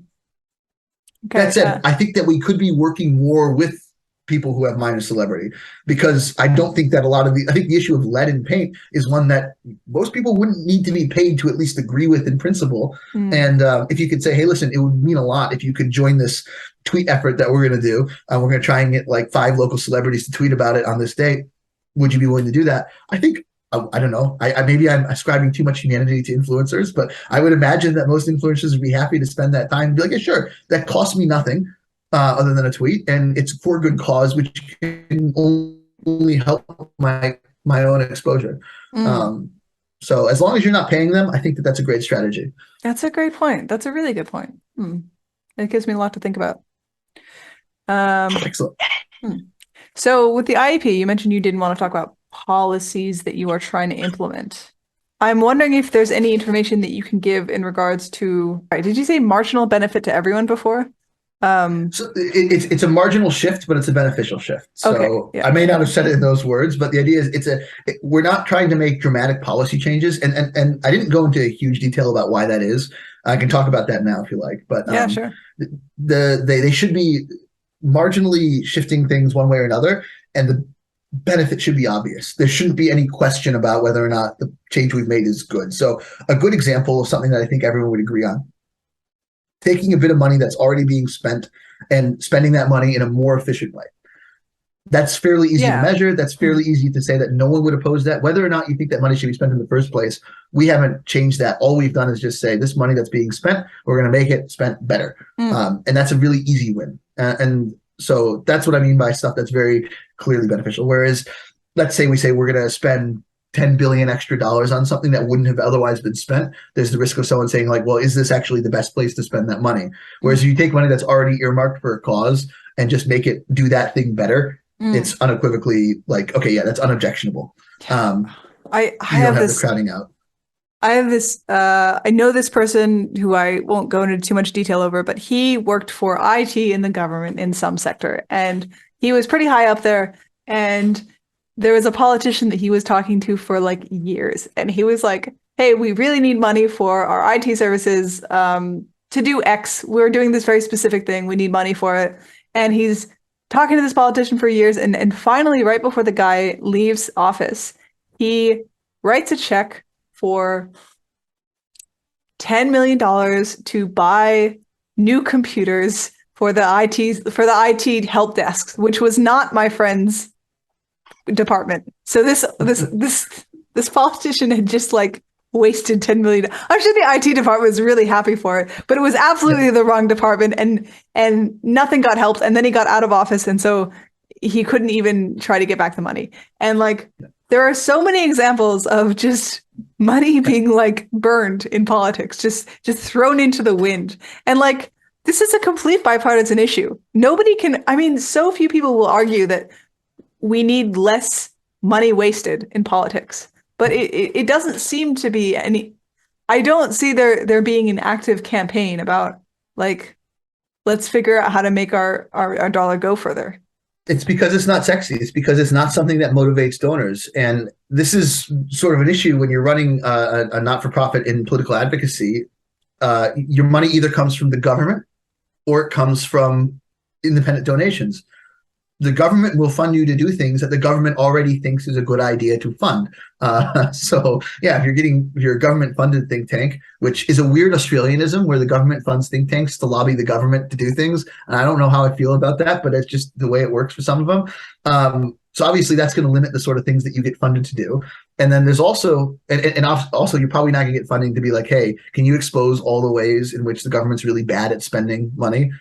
Okay, that said, I think that we could be working more with people who have minor celebrity, because I don't think that I think the issue of lead in paint is one that most people wouldn't need to be paid to at least agree with in principle. And if you could say, hey, listen, it would mean a lot if you could join this tweet effort that we're going to do. We're going to try and get like 5 local celebrities to tweet about it on this date. Would you be willing to do that? I think, I don't know. Maybe I'm ascribing too much humanity to influencers, but I would imagine that most influencers would be happy to spend that time and be like, yeah, sure, that costs me nothing other than a tweet, and it's for a good cause, which can only help my own exposure. So as long as you're not paying them, I think that that's a great strategy. That's a great point. That's a really good point. It gives me a lot to think about. Excellent. So with the IEP, you mentioned you didn't want to talk about policies that you are trying to implement. I'm wondering if there's any information that you can give in regards to, did you say marginal benefit to everyone before? So it's a marginal shift, but it's a beneficial shift. So I may not have said it in those words, but the idea is we're not trying to make dramatic policy changes. And I didn't go into huge detail about why that is. I can talk about that now if you like, but yeah, sure. They should be marginally shifting things one way or another. And the benefit should be obvious. There shouldn't be any question about whether or not the change we've made is good. So a good example of something that I think everyone would agree on: taking a bit of money that's already being spent and spending that money in a more efficient way. That's fairly easy to measure. That's fairly easy to say that no one would oppose that. Whether or not you think that money should be spent in the first place, we haven't changed that. All we've done is just say this money that's being spent, we're going to make it spent better. And that's a really easy win. And So that's what I mean by stuff that's very clearly beneficial. Whereas, let's say we're going to spend 10 billion extra dollars on something that wouldn't have otherwise been spent. There's the risk of someone saying like, well, is this actually the best place to spend that money? Whereas if you take money that's already earmarked for a cause and just make it do that thing better, it's unequivocally like, okay, yeah, that's unobjectionable. I you don't have have this the crowding out. I have this, I know this person who I won't go into too much detail over, but he worked for IT in the government in some sector, and he was pretty high up there. And there was a politician that he was talking to for like years, and he was like, hey, we really need money for our IT services to do X. We're doing this very specific thing. We need money for it. And he's talking to this politician for years, and finally, right before the guy leaves office, he writes a check for $10 million to buy new computers for the IT help desks, which was not my friend's department. So this politician had just like wasted $10 million. I'm sure the IT department was really happy for it, but it was absolutely the wrong department, and nothing got helped. And then he got out of office, and so he couldn't even try to get back the money. And like, there are so many examples of just money being like burned in politics, just thrown into the wind. And like, this is a complete bipartisan issue. Nobody can, I mean, so few people will argue that we need less money wasted in politics, but it doesn't seem to be any, I don't see there being an active campaign about like, let's figure out how to make our dollar go further. It's because it's not sexy. It's because it's not something that motivates donors. And this is sort of an issue when you're running a not-for-profit in political advocacy. Your money either comes from the government or it comes from independent donations. The government will fund you to do things that the government already thinks is a good idea to fund. So yeah, if you're getting your government funded think tank, which is a weird Australianism where the government funds think tanks to lobby the government to do things. And I don't know how I feel about that, but it's just the way it works for some of them. So obviously that's going to limit the sort of things that you get funded to do. And then there's also, and also you're probably not going to get funding to be like, hey, can you expose all the ways in which the government's really bad at spending money?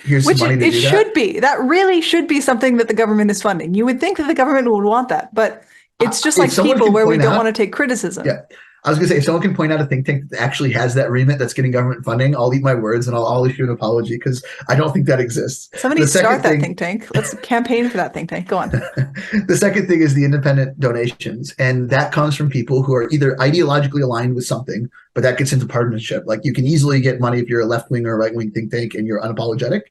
Here's Which money to it do that. should be. That really should be something that the government is funding. You would think that the government would want that, but it's just like people where we don't want to take criticism. Yeah. I was going to say, if someone can point out a think tank that actually has that remit that's getting government funding, I'll eat my words and I'll issue an apology because I don't think that exists. Somebody start that think tank. Let's campaign for that think tank. Go on. The second thing is the independent donations. And that comes from people who are either ideologically aligned with something, but that gets into partisanship. Like you can easily get money if you're a left-wing or a right-wing think tank and you're unapologetic,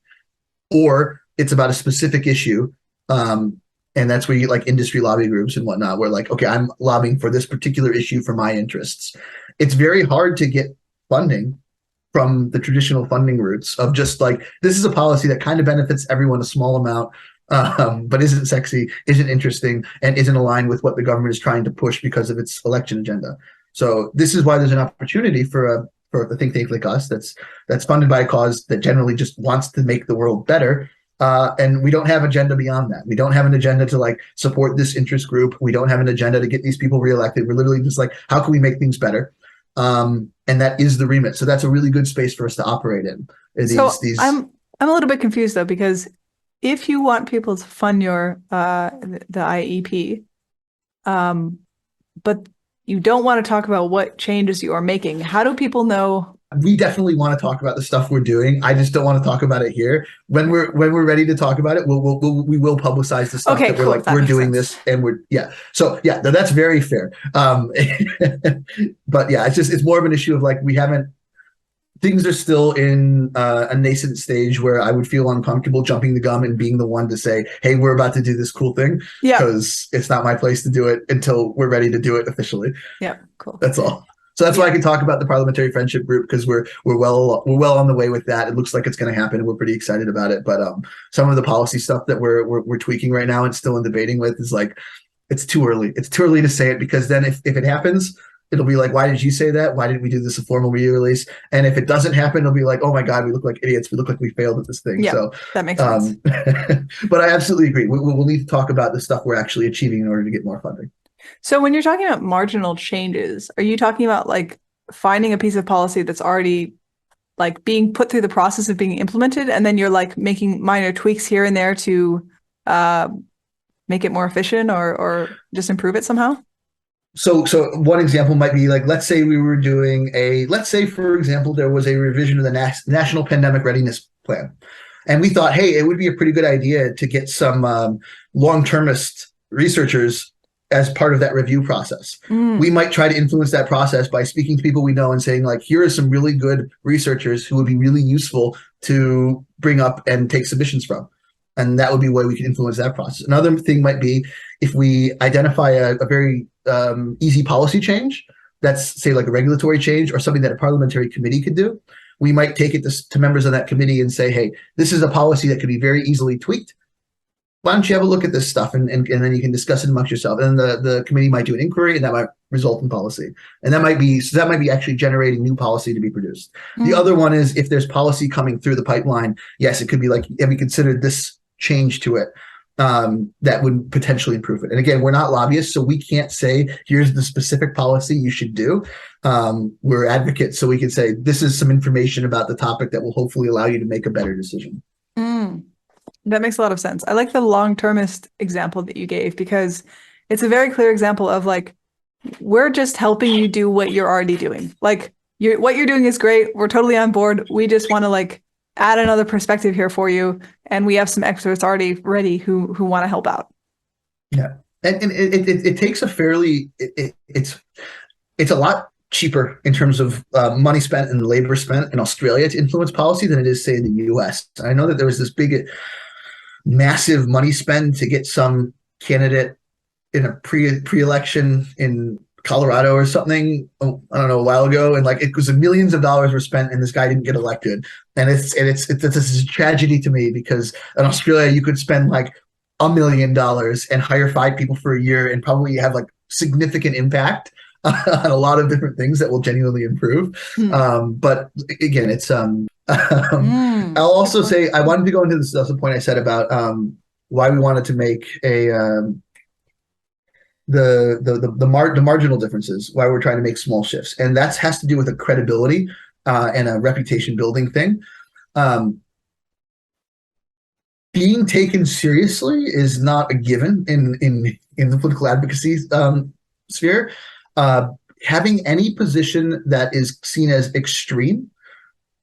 or it's about a specific issue. And that's where you get like industry lobby groups and whatnot, where like, okay, I'm lobbying for this particular issue for my interests. It's very hard to get funding from the traditional funding routes of just like, this is a policy that kind of benefits everyone a small amount, but isn't sexy, isn't interesting, and isn't aligned with what the government is trying to push because of its election agenda. So this is why there's an opportunity for a think tank like us that's funded by a cause that generally just wants to make the world better. And we don't have agenda beyond that. We don't have an agenda to like support this interest group. We don't have an agenda to get these people reelected. We're literally just like, how can we make things better? And that is the remit. So that's a really good space for us to operate in. I'm a little bit confused though, because if you want people to fund your the IEP, but you don't want to talk about what changes you are making, how do people know? We definitely want to talk about the stuff we're doing. I just don't want to talk about it here. When we're ready to talk about it, we will publicize the stuff that we're like, we're doing this and So yeah, that's very fair. But yeah, it's more of an issue of like, things are still in a nascent stage where I would feel uncomfortable jumping the gun and being the one to say, hey, we're about to do this cool thing. Yeah. Because it's not my place to do it until we're ready to do it officially. Yeah, cool. That's all. So that's why I can talk about the Parliamentary Friendship Group, because we're well on the way with that. It looks like it's going to happen, and we're pretty excited about it. But some of the policy stuff that we're tweaking right now and still in debating with is like, it's too early. It's too early to say it, because then if it happens, it'll be like, why did you say that? Why didn't we do this a formal media release? And if it doesn't happen, it'll be like, oh my God, we look like idiots. We look like we failed at this thing. Yeah, so that makes sense. But I absolutely agree. We'll need to talk about the stuff we're actually achieving in order to get more funding. So when you're talking about marginal changes, are you talking about like finding a piece of policy that's already like being put through the process of being implemented, and then you're like making minor tweaks here and there to make it more efficient or just improve it somehow? So one example might be like, let's say we were doing let's say, for example, there was a revision of the National Pandemic Readiness Plan. And we thought, hey, it would be a pretty good idea to get some long-termist researchers as part of that review process. We might try to influence that process by speaking to people we know and saying, like, here are some really good researchers who would be really useful to bring up and take submissions from. And that would be a way we can influence that process. Another thing might be if we identify a very easy policy change, that's, say, like a regulatory change or something that a parliamentary committee could do. We might take it to members of that committee and say, hey, this is a policy that could be very easily tweaked. Why don't you have a look at this stuff, and then you can discuss it amongst yourself. And then the committee might do an inquiry, and that might result in policy. And that might be actually generating new policy to be produced. The other one is if there's policy coming through the pipeline, yes, it could be like, have we considered this change to it that would potentially improve it? And again, we're not lobbyists, so we can't say, here's the specific policy you should do. We're advocates, so we can say, this is some information about the topic that will hopefully allow you to make a better decision. That makes a lot of sense. I like the long-termist example that you gave, because it's a very clear example of like, we're just helping you do what you're already doing. Like what you're doing is great. We're totally on board. We just want to like add another perspective here for you. And we have some experts already ready who want to help out. Yeah. And it takes a fairly, it's a lot cheaper in terms of money spent and labor spent in Australia to influence policy than it is, say, in the US. I know that there was this big, massive money spend to get some candidate in a pre-election in Colorado or something, I don't know, a while ago, and like it was millions of dollars were spent, and this guy didn't get elected. And it's a tragedy to me, because in Australia you could spend like $1 million and hire 5 people for a year and probably have like significant impact on a lot of different things that will genuinely improve. But again, it's I'll also say I wanted to go into this. That's the point I said about why we wanted to make the marginal differences, why we're trying to make small shifts, and that has to do with a credibility and a reputation building thing. Being taken seriously is not a given in the political advocacy sphere. Having any position that is seen as extreme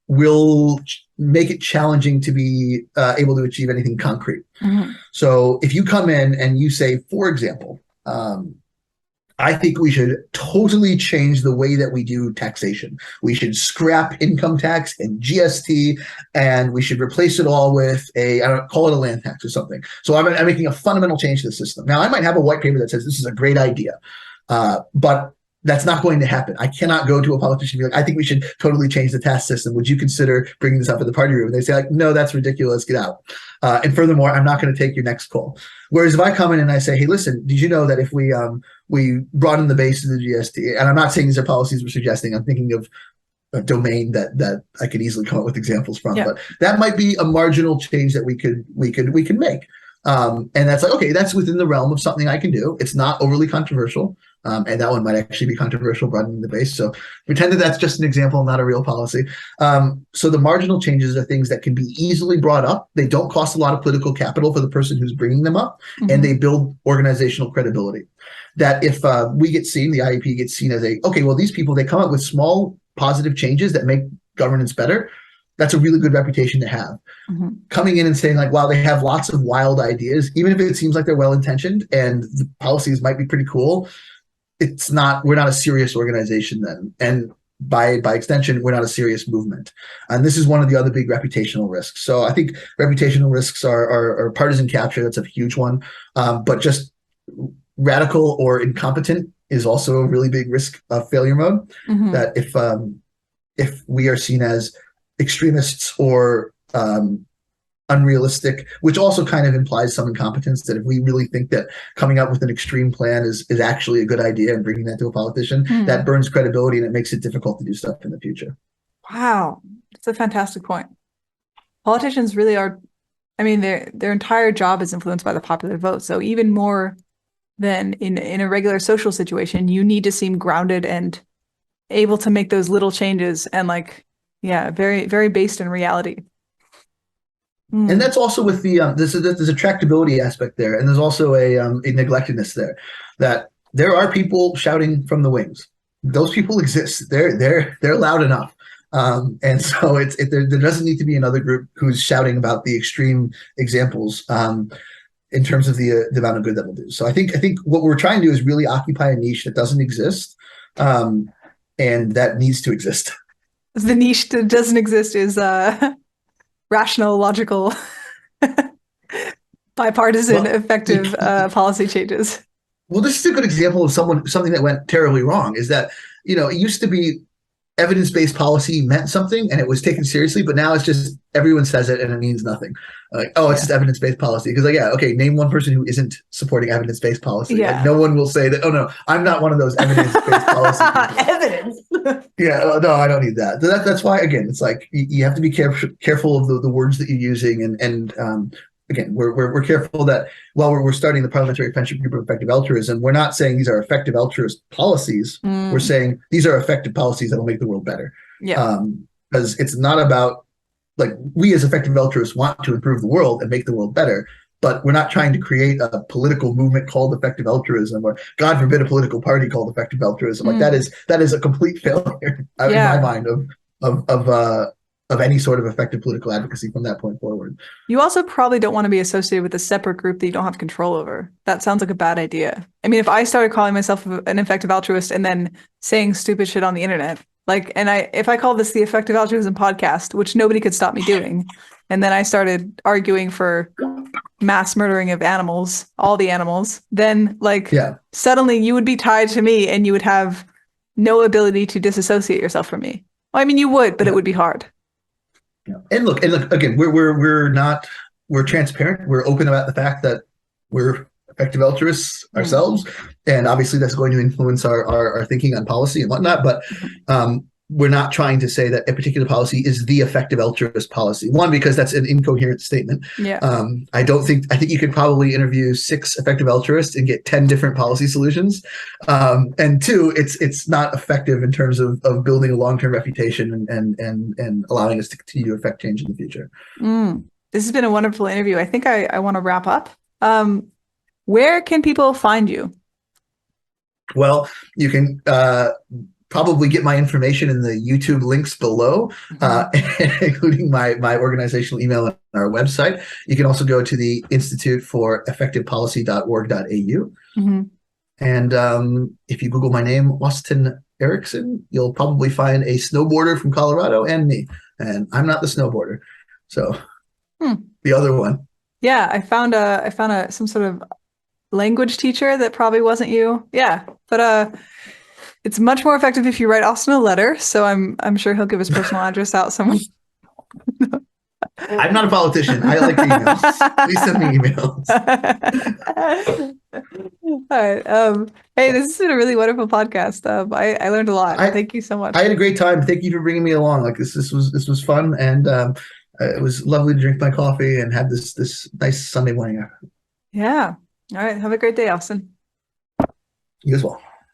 will make it challenging to be able to achieve anything concrete. So if you come in and you say, for example, I think we should totally change the way that we do taxation. We should scrap income tax and GST, and we should replace it all with I don't call it a land tax or something. So I'm making a fundamental change to the system. Now, I might have a white paper that says this is a great idea, but that's not going to happen. I cannot go to a politician and be like, I think we should totally change the tax system. Would you consider bringing this up in the party room? And they say like, no, that's ridiculous. Get out. And furthermore, I'm not going to take your next call. Whereas if I come in and I say, hey, listen, did you know that if we brought in the base of the GST, and I'm not saying these are policies we're suggesting, I'm thinking of a domain that I could easily come up with examples from, but that might be a marginal change that we could make. And that's like, okay, that's within the realm of something I can do. It's not overly controversial. And that one might actually be controversial, broadening the base. So pretend that that's just an example, not a real policy. So the marginal changes are things that can be easily brought up. They don't cost a lot of political capital for the person who's bringing them up, and they build organizational credibility. That if we get seen, the IEP gets seen as okay, well, these people, they come up with small positive changes that make governance better. That's a really good reputation to have. Coming in and saying like, wow, they have lots of wild ideas, even if it seems like they're well-intentioned and the policies might be pretty cool, we're not a serious organization then. And by extension, we're not a serious movement. And this is one of the other big reputational risks. So I think reputational risks are partisan capture. That's a huge one. But just radical or incompetent is also a really big risk of failure mode. That if we are seen as extremists or unrealistic, which also kind of implies some incompetence, that if we really think that coming up with an extreme plan is actually a good idea and bringing that to a politician, that burns credibility and it makes it difficult to do stuff in the future. Wow. That's a fantastic point. Politicians really are, I mean, their entire job is influenced by the popular vote. So even more than in a regular social situation, you need to seem grounded and able to make those little changes and like, Yeah, very, very based in reality. Mm. And that's also with the there's a tractability aspect there, and there's also a neglectedness there, that there are people shouting from the wings. Those people exist. They're loud enough, and so there doesn't need to be another group who's shouting about the extreme examples in terms of the amount of good that we'll do. So I think what we're trying to do is really occupy a niche that doesn't exist, and that needs to exist. The niche that doesn't exist is rational, logical, bipartisan, effective policy changes. Well, this is a good example of something that went terribly wrong. Is that, it used to be evidence-based policy meant something and it was taken seriously, but now it's just everyone says it and it means nothing. Like, oh, it's just evidence-based policy. Because like, yeah, okay, name one person who isn't supporting evidence-based policy. Yeah. Like, no one will say that, oh no, I'm not one of those evidence-based policy people. Evidence. Yeah, no, I don't need that. That's why, again, it's like you have to be careful of the words that you're using, and again, we're careful that while we're starting the Parliamentary Friendship Group of Effective Altruism, we're not saying these are effective altruist policies. We're saying these are effective policies that will make the world better. Yeah. Because it's not about, like, we as effective altruists want to improve the world and make the world better, but we're not trying to create a political movement called effective altruism, or God forbid a political party called effective altruism. Like that is a complete failure in my mind of any sort of effective political advocacy from that point forward. You also probably don't want to be associated with a separate group that you don't have control over. That sounds like a bad idea. I mean, if I started calling myself an effective altruist and then saying stupid shit on the internet, if I call this the Effective Altruism podcast, which nobody could stop me doing, and then I started arguing for mass murdering of animals, all the animals, then suddenly you would be tied to me and you would have no ability to disassociate yourself from me. Well, I mean, you would, but it would be hard. Yeah. And look again, we're transparent. We're open about the fact that we're effective altruists ourselves, and obviously that's going to influence our thinking on policy and whatnot. But we're not trying to say that a particular policy is the effective altruist policy. One, because that's an incoherent statement. Yeah. I think you could probably interview 6 effective altruists and get 10 different policy solutions. And 2, it's not effective in terms of building a long-term reputation and allowing us to continue to affect change in the future. This has been a wonderful interview. I think I want to wrap up. Where can people find you? Well, you can probably get my information in the YouTube links below, including my organizational email and our website. You can also go to the Institute for effectivepolicy.org.au. And if you Google my name, Austen Erickson, you'll probably find a snowboarder from Colorado and me. And I'm not the snowboarder, so the other one. Yeah, I found some sort of language teacher that probably wasn't you. Yeah, but it's much more effective if you write Austen a letter. So I'm sure he'll give his personal address out somewhere. I'm not a politician. I like emails. Please send me emails. All right. Hey, this has been a really wonderful podcast. I learned a lot. Thank you so much. I had a great time. Thank you for bringing me along. Like this was fun, and it was lovely to drink my coffee and have this nice Sunday morning. Yeah. All right. Have a great day, Austen. You as well.